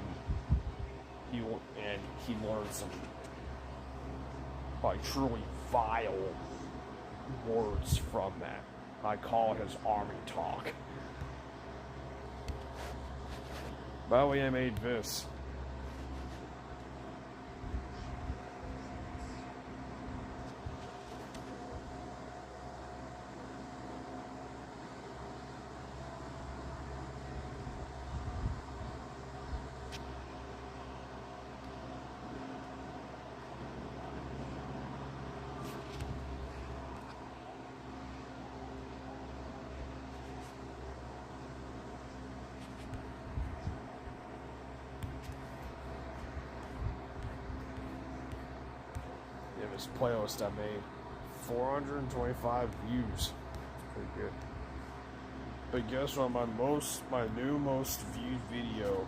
he learned some, like, truly vile words from that. I call it his army talk. By the way, I made this. This playlist I made, 425 views. It's pretty good. But guess what? My new most viewed video.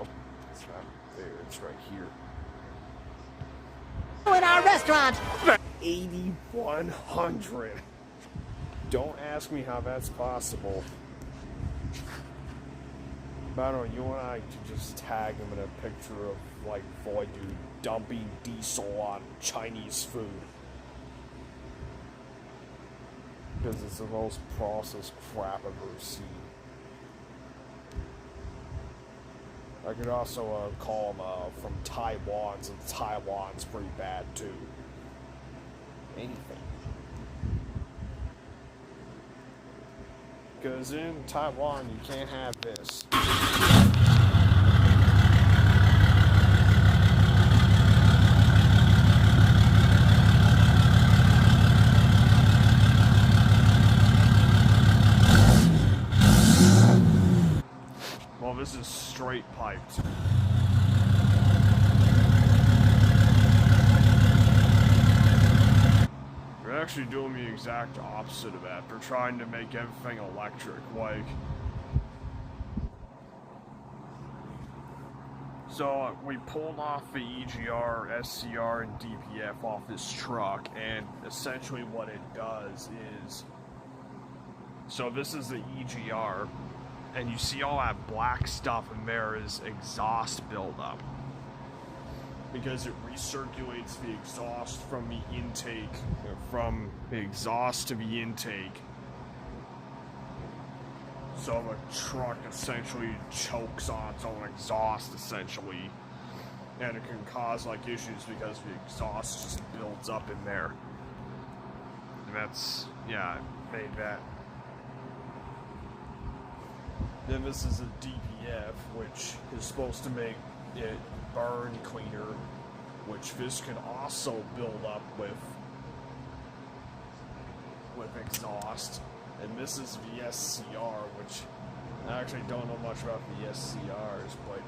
Oh, it's not there. It's right here. In our restaurant. 8,100. Don't ask me how that's possible. But I don't know, you and I could just tag him in a picture of, like, Void Dude dumping diesel on Chinese food. Because it's the most processed crap I've ever seen. I could also call him from Taiwan, since Taiwan's pretty bad too. Anything. Because in Taiwan, you can't have this. Well, this is straight piped. They're actually doing the exact opposite of that. They're trying to make everything electric, like... So, we pulled off the EGR, SCR, and DPF off this truck, and essentially what it does is... So this is the EGR, and you see all that black stuff in there is exhaust buildup. Because it recirculates the exhaust from the intake, from the exhaust to the intake. So the truck essentially chokes on its own exhaust, essentially. And it can cause, like, issues because the exhaust just builds up in there. And that's, yeah, it made that. Then this is a DPF, which is supposed to make it burn cleaner, which this can also build up with exhaust. And this is the SCR, which I actually don't know much about the SCRs, but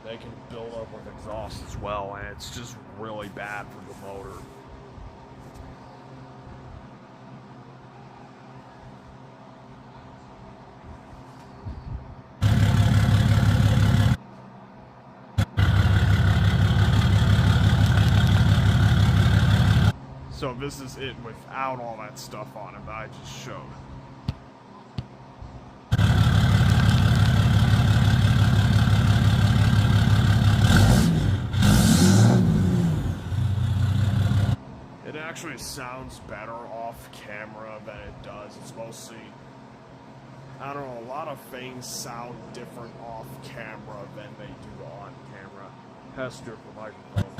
they can build up with exhaust as well, and it's just really bad for the motor. So this is it without all that stuff on it that I just showed. It actually sounds better off camera than it does. It's mostly, I don't know, a lot of things sound different off camera than they do on camera. It has to do with the microphone.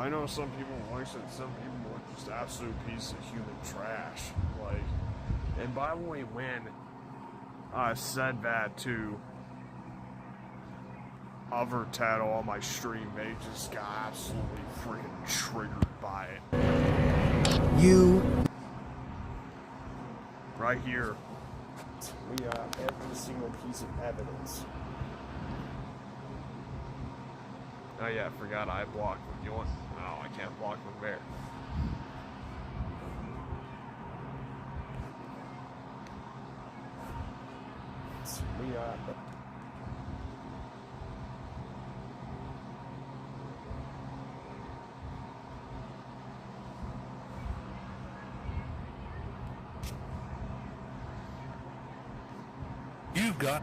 I know some people like it, some people are just absolute piece of human trash. Like, and by the way, when I said that to other tattle on my stream, they just got absolutely freaking triggered by it. You. Right here, we got every single piece of evidence. Oh yeah, I forgot I blocked when you want. No, I can't block them there. We got. You got.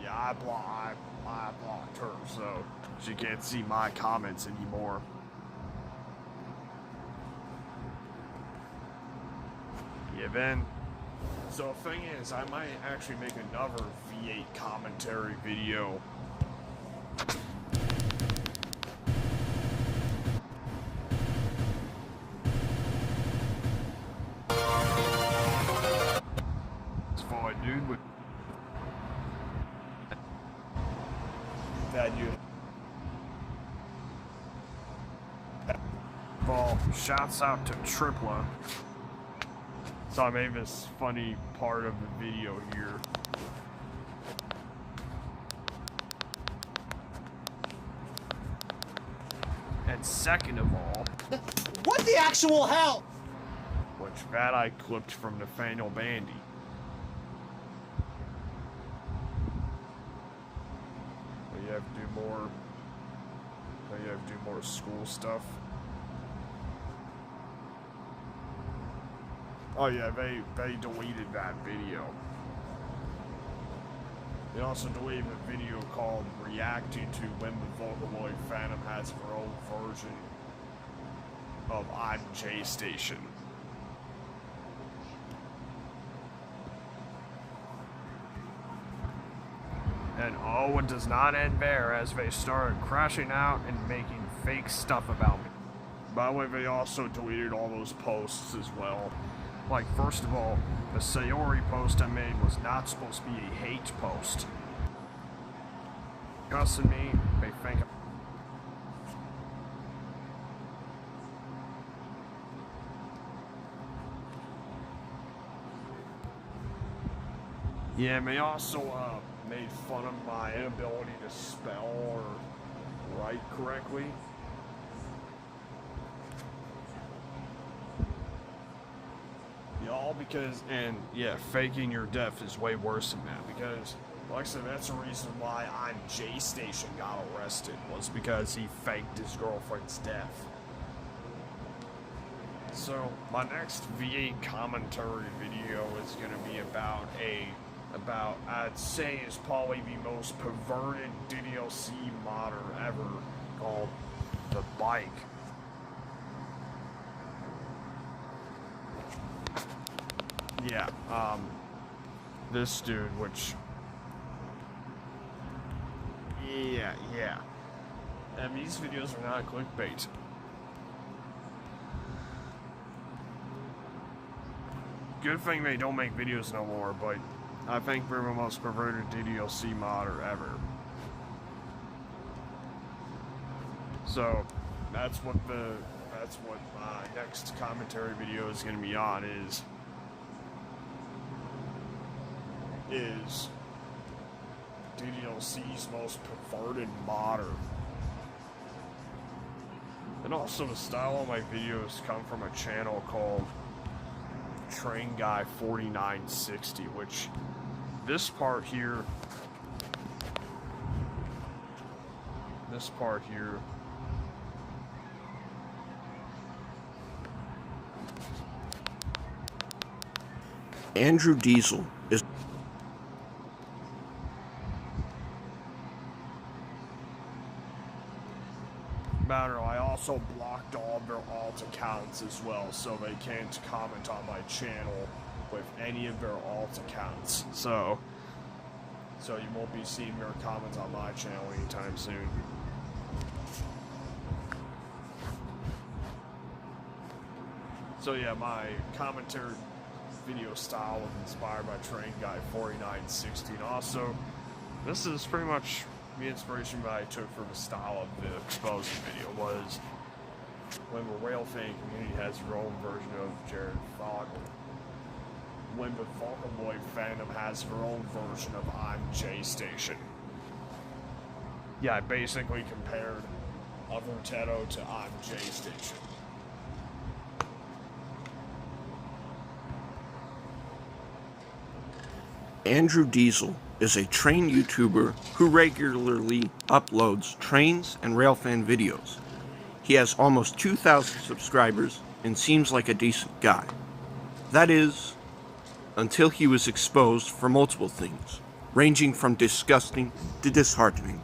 Yeah, I blocked her, so she can't see my comments anymore. Yeah, then. So the thing is, I might actually make another V8 commentary video. It's for a dude with that you. Well, shouts out to Tripla. So I made this funny part of the video here. And second of all, What the actual hell? which that I clipped from Nathaniel Bandy. But you have to do more. You have to do more school stuff. Oh yeah, they deleted that video. They also deleted a video called Reacting to When the Vocaloid Phantom has her own version of I'm J Station. And oh, it does not end there, as they started crashing out and making fake stuff about me. By the way, they also deleted all those posts as well. Like, first of all, the Sayori post I made was not supposed to be a hate post. Gus and me, they think. Yeah, and they also made fun of my inability to spell or write correctly. All because, and yeah, faking your death is way worse than that, because, like I said, that's the reason why I'm J Station got arrested, was because he faked his girlfriend's death. So, my next V8 commentary video is going to be about I'd say is probably the most perverted DLC modder ever, called The Bike. Yeah, this dude, which, yeah, and these videos are not clickbait. Good thing they don't make videos no more, but I think they're the most perverted DLC modder ever. So, that's what my next commentary video is going to be on, is DDLC's most perverted modder. And also the style of my videos come from a channel called Train Guy 4960, which this part here Andrew Diesel is I also blocked all of their alt accounts as well, so they can't comment on my channel with any of their alt accounts. So, So you won't be seeing mere comments on my channel anytime soon. So yeah, my commentary video style was inspired by Train Guy 4960, and also this is pretty much the inspiration that I took for the style of the exposed video was when the rail fan community has their own version of Jared Fogle. When the Vocaloid fandom has their own version of I'm J Station. Yeah, I basically compared Avertetto to I'm J Station. Andrew Diesel is a train YouTuber who regularly uploads trains and railfan videos. He has almost 2,000 subscribers and seems like a decent guy. That is, until he was exposed for multiple things, ranging from disgusting to disheartening.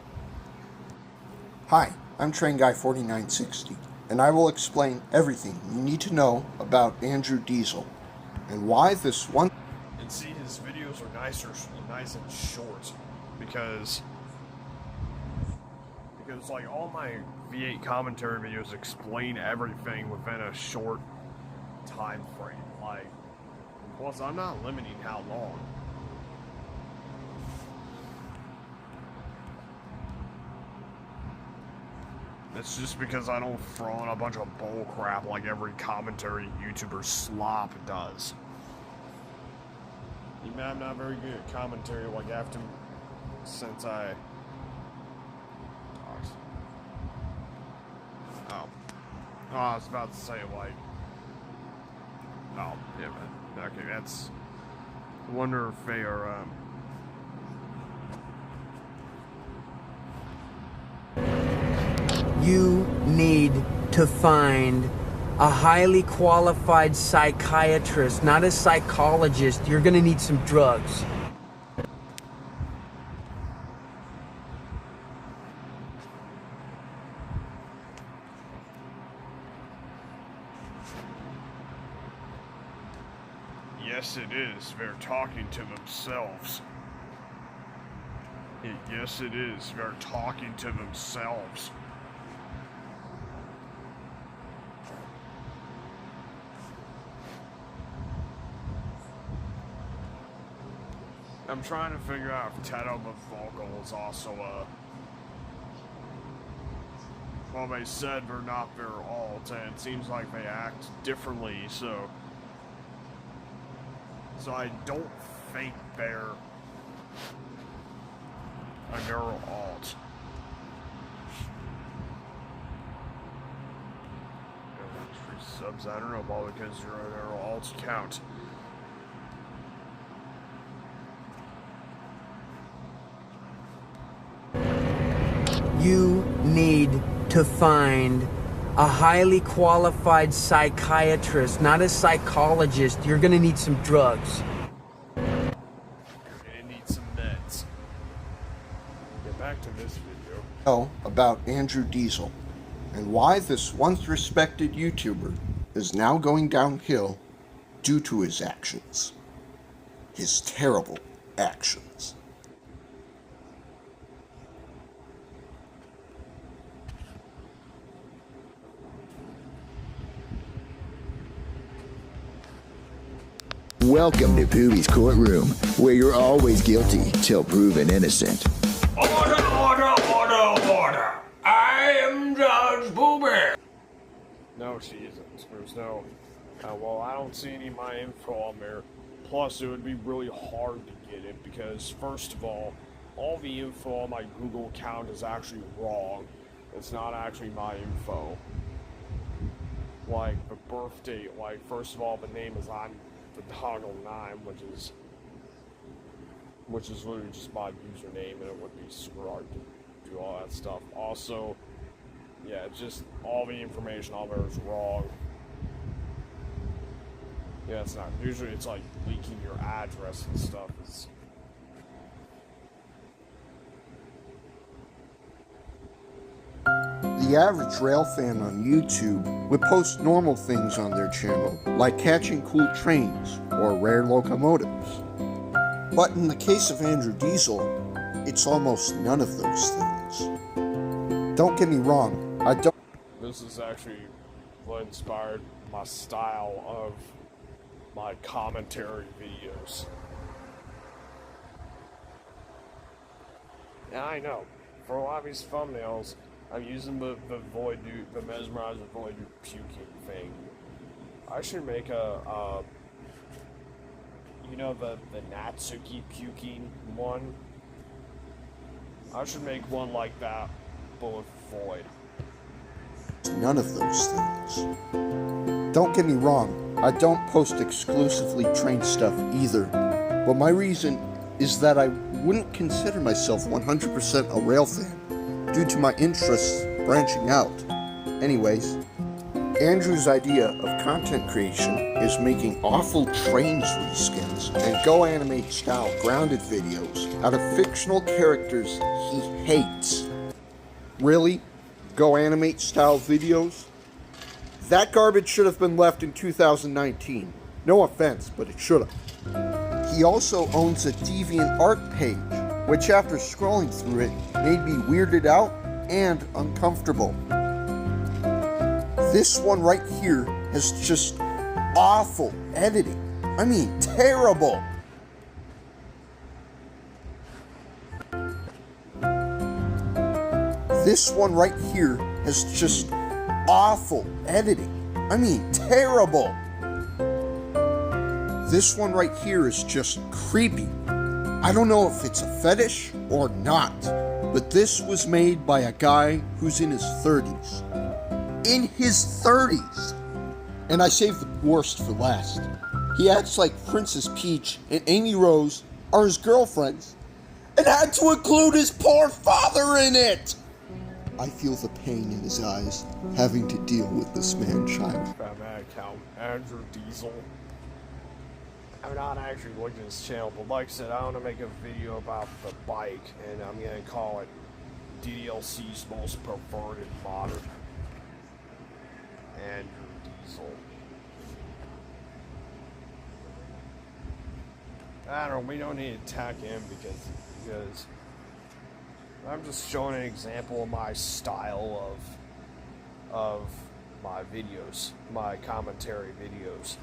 Hi, I'm Train Guy 4960, and I will explain everything you need to know about Andrew Diesel and why this one. And see, his videos are nice and short because like all my V8 commentary videos explain everything within a short time frame. Like, plus I'm not limiting how long. It's just because I don't throw in a bunch of bull crap like every commentary YouTuber slop does. Even I'm not very good at commentary, like after since I I was about to say like yeah, man. Okay, that's I wonder if they are You need to find a highly qualified psychiatrist, not a psychologist. You're gonna need some drugs. Yes, it is. They're talking to themselves. Yes, it is. They're talking to themselves. I'm trying to figure out if Teto Vocal is also well, they said they're not their alt, and it seems like they act differently, so I don't think they're a neural alt. Free subs, I don't know, all because you're a neural alt count. You need to find a highly qualified psychiatrist, not a psychologist. You're gonna need some drugs. You're gonna need some meds. Get back to this video. Know about Andrew Diesel and why this once respected YouTuber is now going downhill due to his actions. His terrible actions. Welcome to Poobie's Courtroom, where you're always guilty till proven innocent. Order, order, order, order. I am Judge Boober. No, she isn't. There's no. Well, I don't see any of my info on there. Plus, it would be really hard to get it because, first of all the info on my Google account is actually wrong. It's not actually my info. Like, the birth date, like, first of all, the name is on the Toggle 9, which is literally just my username, and it would be super hard to do all that stuff. Also, yeah, it's just all the information on there is wrong. Yeah, it's not. Usually it's like leaking your address and stuff. The average rail fan on YouTube would post normal things on their channel, like catching cool trains or rare locomotives. But in the case of Andrew Diesel, it's almost none of those things. Don't get me wrong, I don't. This is actually what inspired my style of my commentary videos. Yeah, I know. For a lot of these thumbnails, I'm using the void dude, the mesmerized void dude puking thing. I should make a you know, the Natsuki puking one? I should make one like that, but with void. None of those things. Don't get me wrong, I don't post exclusively train stuff either, but my reason is that I wouldn't consider myself 100% a rail fan due to my interests branching out. Anyways, Andrew's idea of content creation is making awful trains reskins and Go Animate style grounded videos out of fictional characters he hates. Really? Go Animate style videos? That garbage should have been left in 2019. No offense, but it should have. He also owns a DeviantArt page, which after scrolling through it made me weirded out and uncomfortable. This one right here has just awful editing. I mean, terrible. This one right here has just awful editing. I mean, terrible. This one right here is just creepy. I don't know if it's a fetish or not, but this was made by a guy who's in his 30s. In his 30s! And I saved the worst for last. He acts like Princess Peach and Amy Rose are his girlfriends, and had to include his poor father in it! I feel the pain in his eyes, having to deal with this man-child. Found that account, Andrew Diesel. I'm not actually looking at his channel, but like I said, I want to make a video about the bike, and I'm going to call it DDLC's Most Perverted Modern. Andrew Diesel. I don't know, we don't need to attack him because I'm just showing an example of my style of my videos, my commentary videos.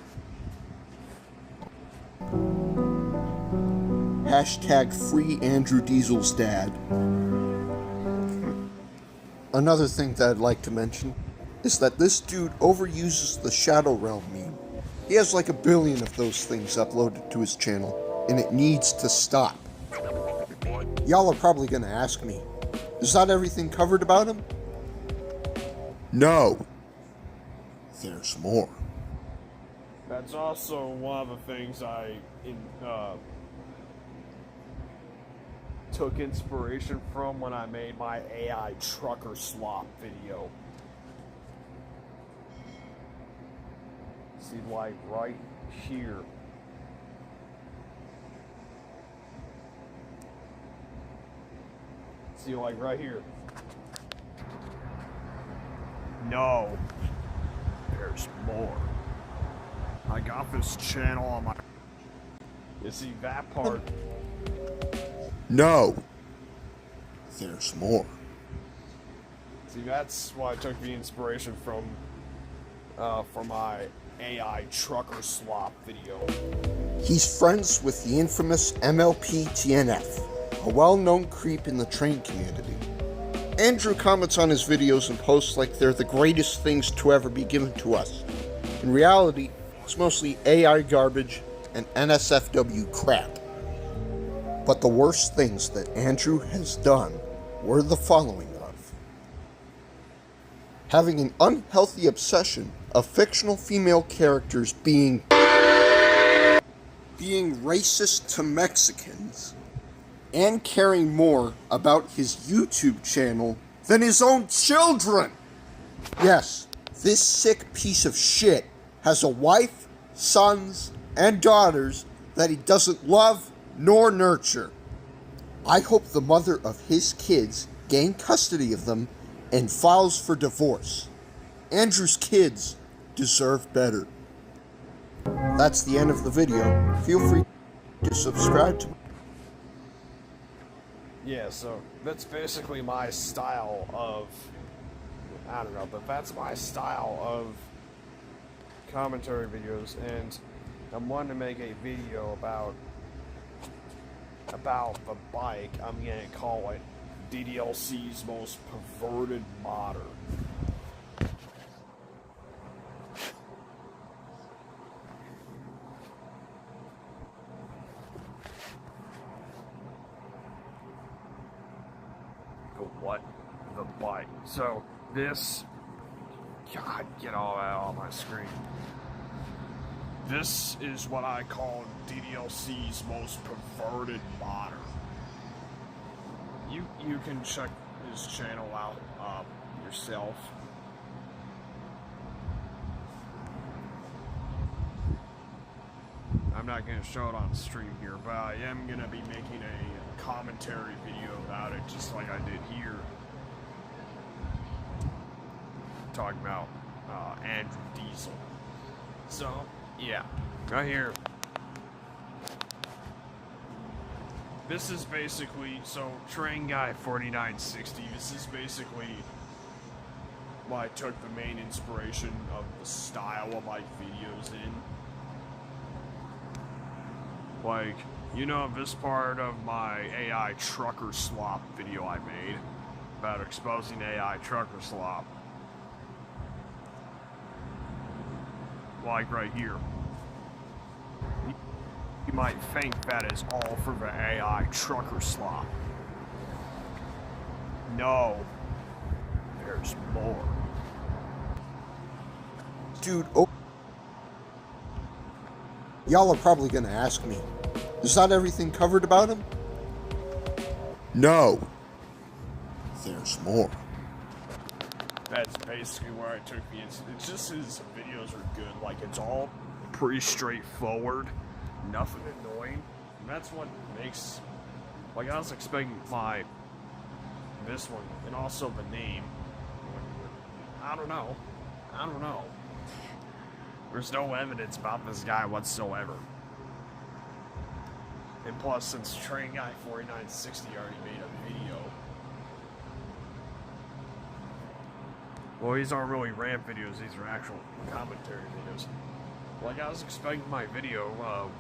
Hashtag free Andrew Diesel's dad. Another thing that I'd like to mention is that this dude overuses the Shadow Realm meme. He has like 1 billion of those things uploaded to his channel, and it needs to stop. Y'all are probably gonna ask me, is that everything covered about him? No. There's more. That's also one of the things I took inspiration from when I made my AI trucker slop video. See, like right here. See, like right here. No. There's more. I got this channel on my... You see that part? No. There's more. See, that's why I took the inspiration from my AI trucker slop video. He's friends with the infamous MLP TNF, a well-known creep in the train community. Andrew comments on his videos and posts like they're the greatest things to ever be given to us. In reality, it's mostly AI garbage and NSFW crap. But the worst things that Andrew has done were the following of: having an unhealthy obsession of fictional female characters being racist to Mexicans, and caring more about his YouTube channel than his own children. Yes, this sick piece of shit has a wife, sons, and daughters that he doesn't love nor nurture. I hope the mother of his kids gain custody of them and files for divorce. Andrew's kids deserve better. That's the end of the video. Feel free to subscribe to yeah, so that's basically my style of, I don't know, but that's my style of commentary videos, and I'm wanting to make a video about the bike. I'm gonna call it DDLC's most perverted modder. What? The bike. So this, God, get all that on my screen. This is what I call DDLC's most perverted modder. You can check his channel out yourself. I'm not going to show it on stream here, but I am going to be making a commentary video about it, just like I did here. Talking about Andrew Diesel. So, yeah, right here. This is basically, so Train Guy 4960, this is basically why I took the main inspiration of the style of my videos in. Like, you know, this part of my AI trucker slop video I made about exposing AI trucker slop. Like right here. You might think that is all for the AI trucker slop. No. There's more. Dude, oh. Y'all are probably gonna ask me, is that everything covered about him? No. There's more. That's basically where I took the it's just his videos are good. Like, it's all pretty straightforward. Nothing annoying. And that's what makes, like, I was expecting this one, and also the name. I don't know. There's no evidence about this guy whatsoever. And plus, since Train Guy 4960 already made a video. Well, these aren't really rant videos, these are actual commentary videos. Like, I was expecting my video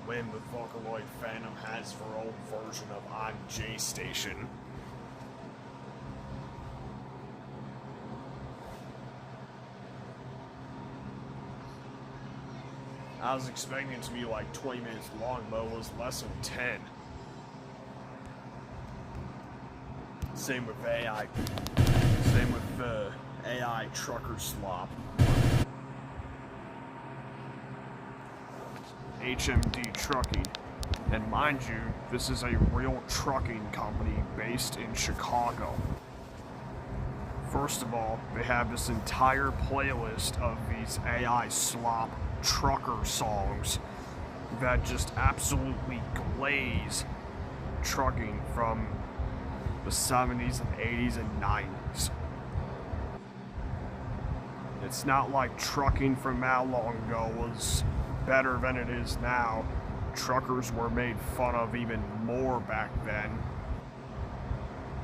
when the Vocaloid Phantom has their own version of On J Station. I was expecting it to be like 20 minutes long, but it was less than 10. Same with AI. Same with the AI trucker slop. HMD Trucking. And mind you, this is a real trucking company based in Chicago. First of all, they have this entire playlist of these AI slop trucker songs that just absolutely glaze trucking from the 70s and 80s and 90s. It's not like trucking from how long ago was better than it is now. Truckers were made fun of even more back then.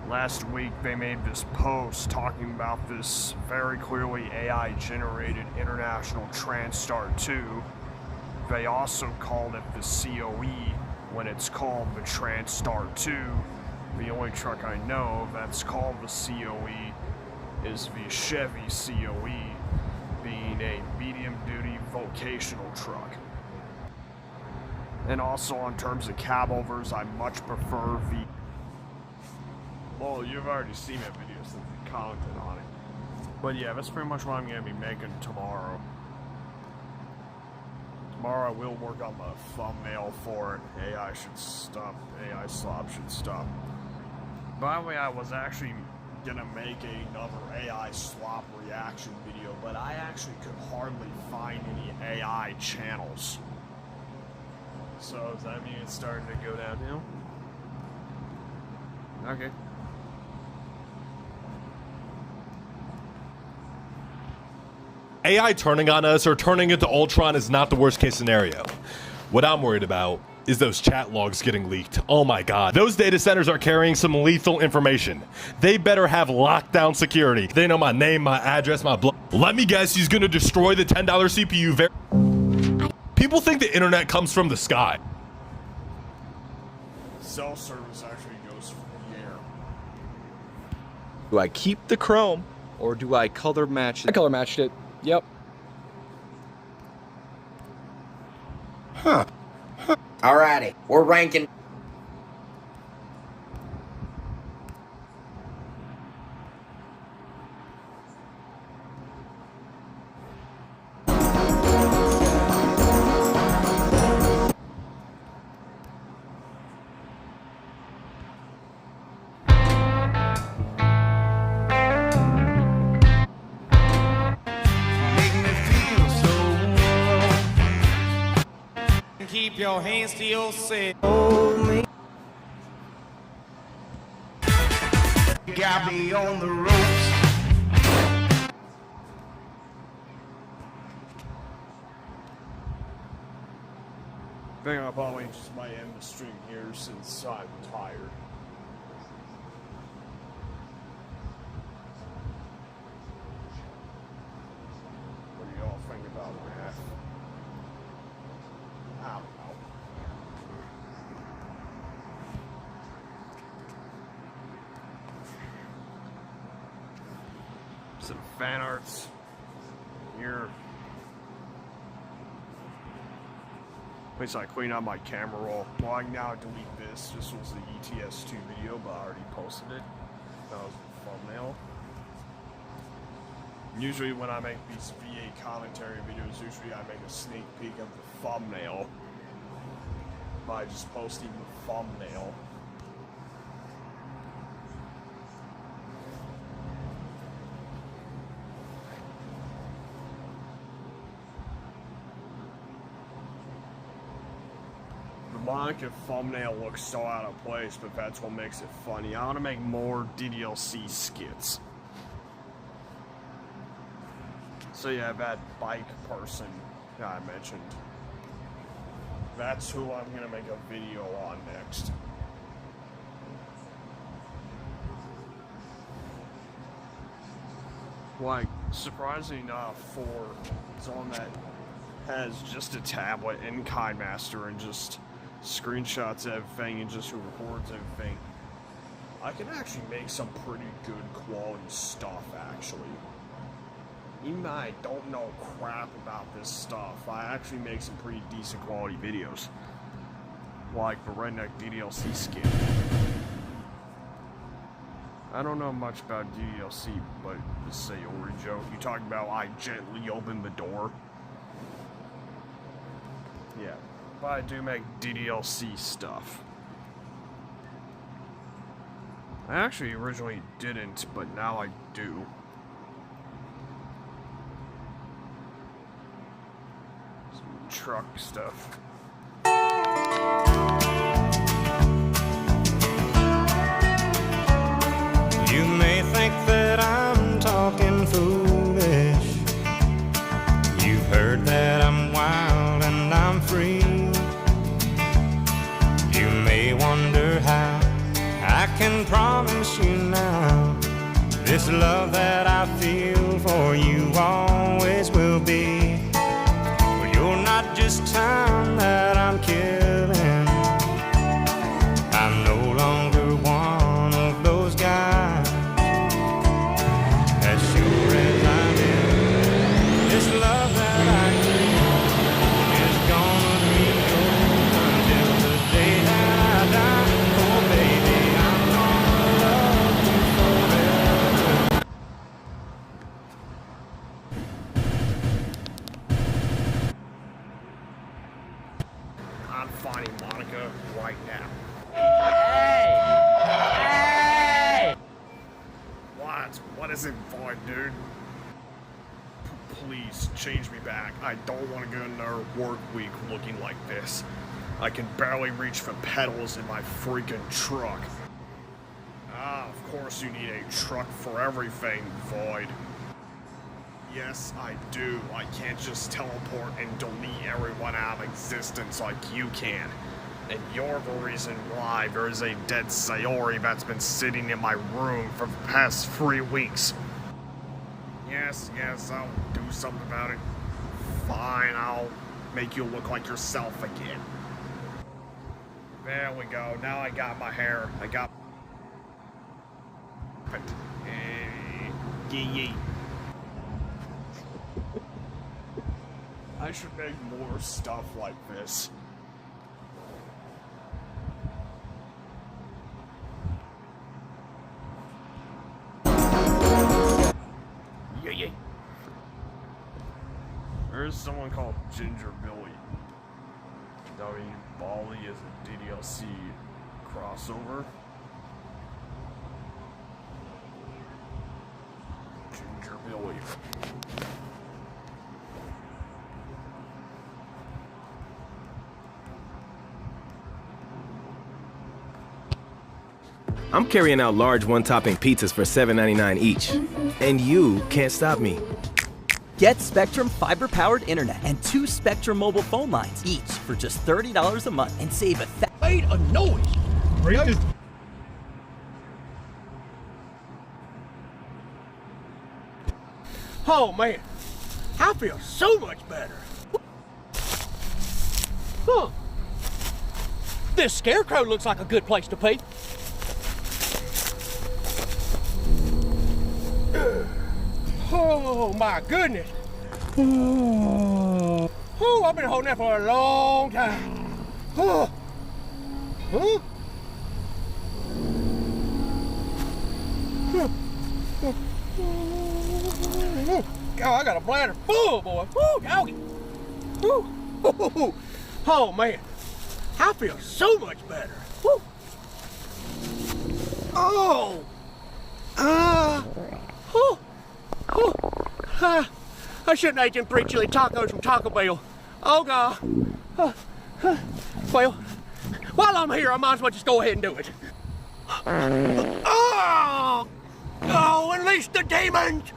Last week they made this post talking about this very clearly AI generated International Transstar 2. They also called it the COE when it's called the Transstar 2. The only truck I know that's called the COE is the Chevy COE, being a medium-duty vocational truck. And also, in terms of cabovers, I much prefer the... Well, you've already seen that video since you commented on it. But yeah, that's pretty much what I'm going to be making tomorrow. Tomorrow I will work on the thumbnail for it. AI should stop. AI slop should stop. By the way, I was actually gonna make another AI slop reaction video, but I actually could hardly find any AI channels. So does that mean it's starting to go downhill? Okay. AI turning on us or turning into Ultron is not the worst case scenario. What I'm worried about is those chat logs getting leaked. Oh my god. Those data centers are carrying some lethal information. They better have lockdown security. They know my name, my address, my Let me guess, he's gonna destroy the $10 CPU. People think the internet comes from the sky. Cell service actually goes from the air. Do I keep the chrome or do I color match it? I color matched it. Yep. Huh. Alrighty, we're ranking. Keep your hands to yourself. Hold me. Got me on the ropes. I think I probably just might end the stream here since I'm tired. What do y'all think about that? I don't know. Some fan arts here. At least I clean out my camera roll. Well, I can now delete this. This was the ETS2 video, but I already posted it. That was the thumbnail. Usually when I make these VA commentary videos, usually I make a sneak peek of the thumbnail by just posting the thumbnail. The Monica thumbnail looks so out of place, but that's what makes it funny. I want to make more DDLC skits. So yeah, that bike person that I mentioned. That's who I'm going to make a video on next. Like, surprisingly enough, for someone that has just a tablet and KineMaster and just screenshots everything and just records everything, I can actually make some pretty good quality stuff, actually. Even though I don't know crap about this stuff, I actually make some pretty decent quality videos. Like the Redneck DDLC skit. I don't know much about DDLC, but just say Ori joke. You talking about I gently open the door? Yeah, but I do make DDLC stuff. I actually originally didn't, but now I do. Some truck stuff. You may think that I'm talking foolish. You've heard that I'm wild and I'm free. You may wonder how I can promise you now this love that I feel for you always will be. Well, you're not just time that I'm killing. I'm no longer one of those guys. As sure as I'm in, this love that I feel is gonna be yours until the day that I die. Oh baby, I'm gonna love you forever. I'm finding Monica right now. Hey! What is it for, dude? Please change me back. I don't want to go another work week looking like this. I can barely reach the pedals in my freaking truck. Ah, of course you need a truck for everything, Void. Yes, I do. I can't just teleport and delete everyone out of existence like you can. And you're the reason why there is a dead Sayori that's been sitting in my room for the past 3 weeks. Yes, I'll do something about it. Fine, I'll make you look like yourself again. There we go. Now I got my hair. I got it. Yee. I should make more stuff like this. Yee. There's someone called Ginger Billy. Bali is a DDLC crossover. Ginger Billy. I'm carrying out large one-topping pizzas for $7.99 each. And you can't stop me. Get Spectrum fiber-powered internet and 2 Spectrum mobile phone lines, each for just $30 a month, and save Made a noise! Oh man, I feel so much better. Huh. This scarecrow looks like a good place to pee. Oh my goodness. Oh, I've been holding that for a long time. Oh. Huh? God, I got a bladder full, boy. Woo, doggy. Woo. Oh, man. I feel so much better. Woo. Oh. I shouldn't have ate them 3 chili tacos from Taco Bell. Oh, God. Well, while I'm here, I might as well just go ahead and do it. Oh, unleash the demons!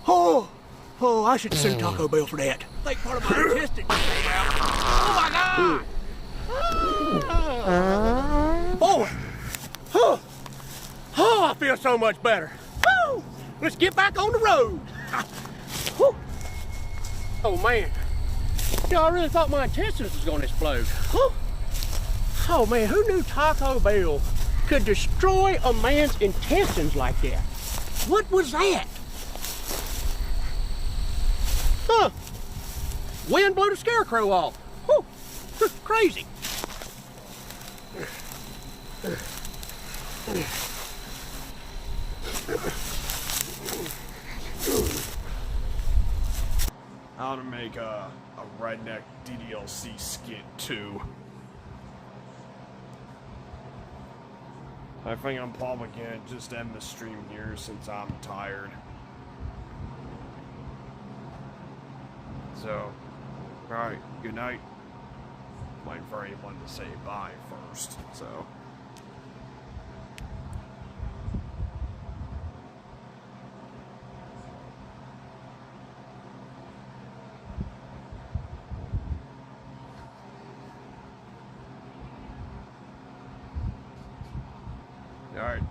Oh, I should sue Taco Bell for that. Like part of my intestines. Oh my God! Oh, I feel so much better. Woo! Let's get back on the road. Oh man, I really thought my intestines was gonna explode. Oh man, who knew Taco Bell could destroy a man's intestines like that? What was that? Huh. Wind blew the scarecrow off. Whew. Crazy. How to make a redneck DDLC skit too. I think I'm probably gonna just end the stream here since I'm tired. So, alright, good night. Wait for anyone to say bye first, so. Alright.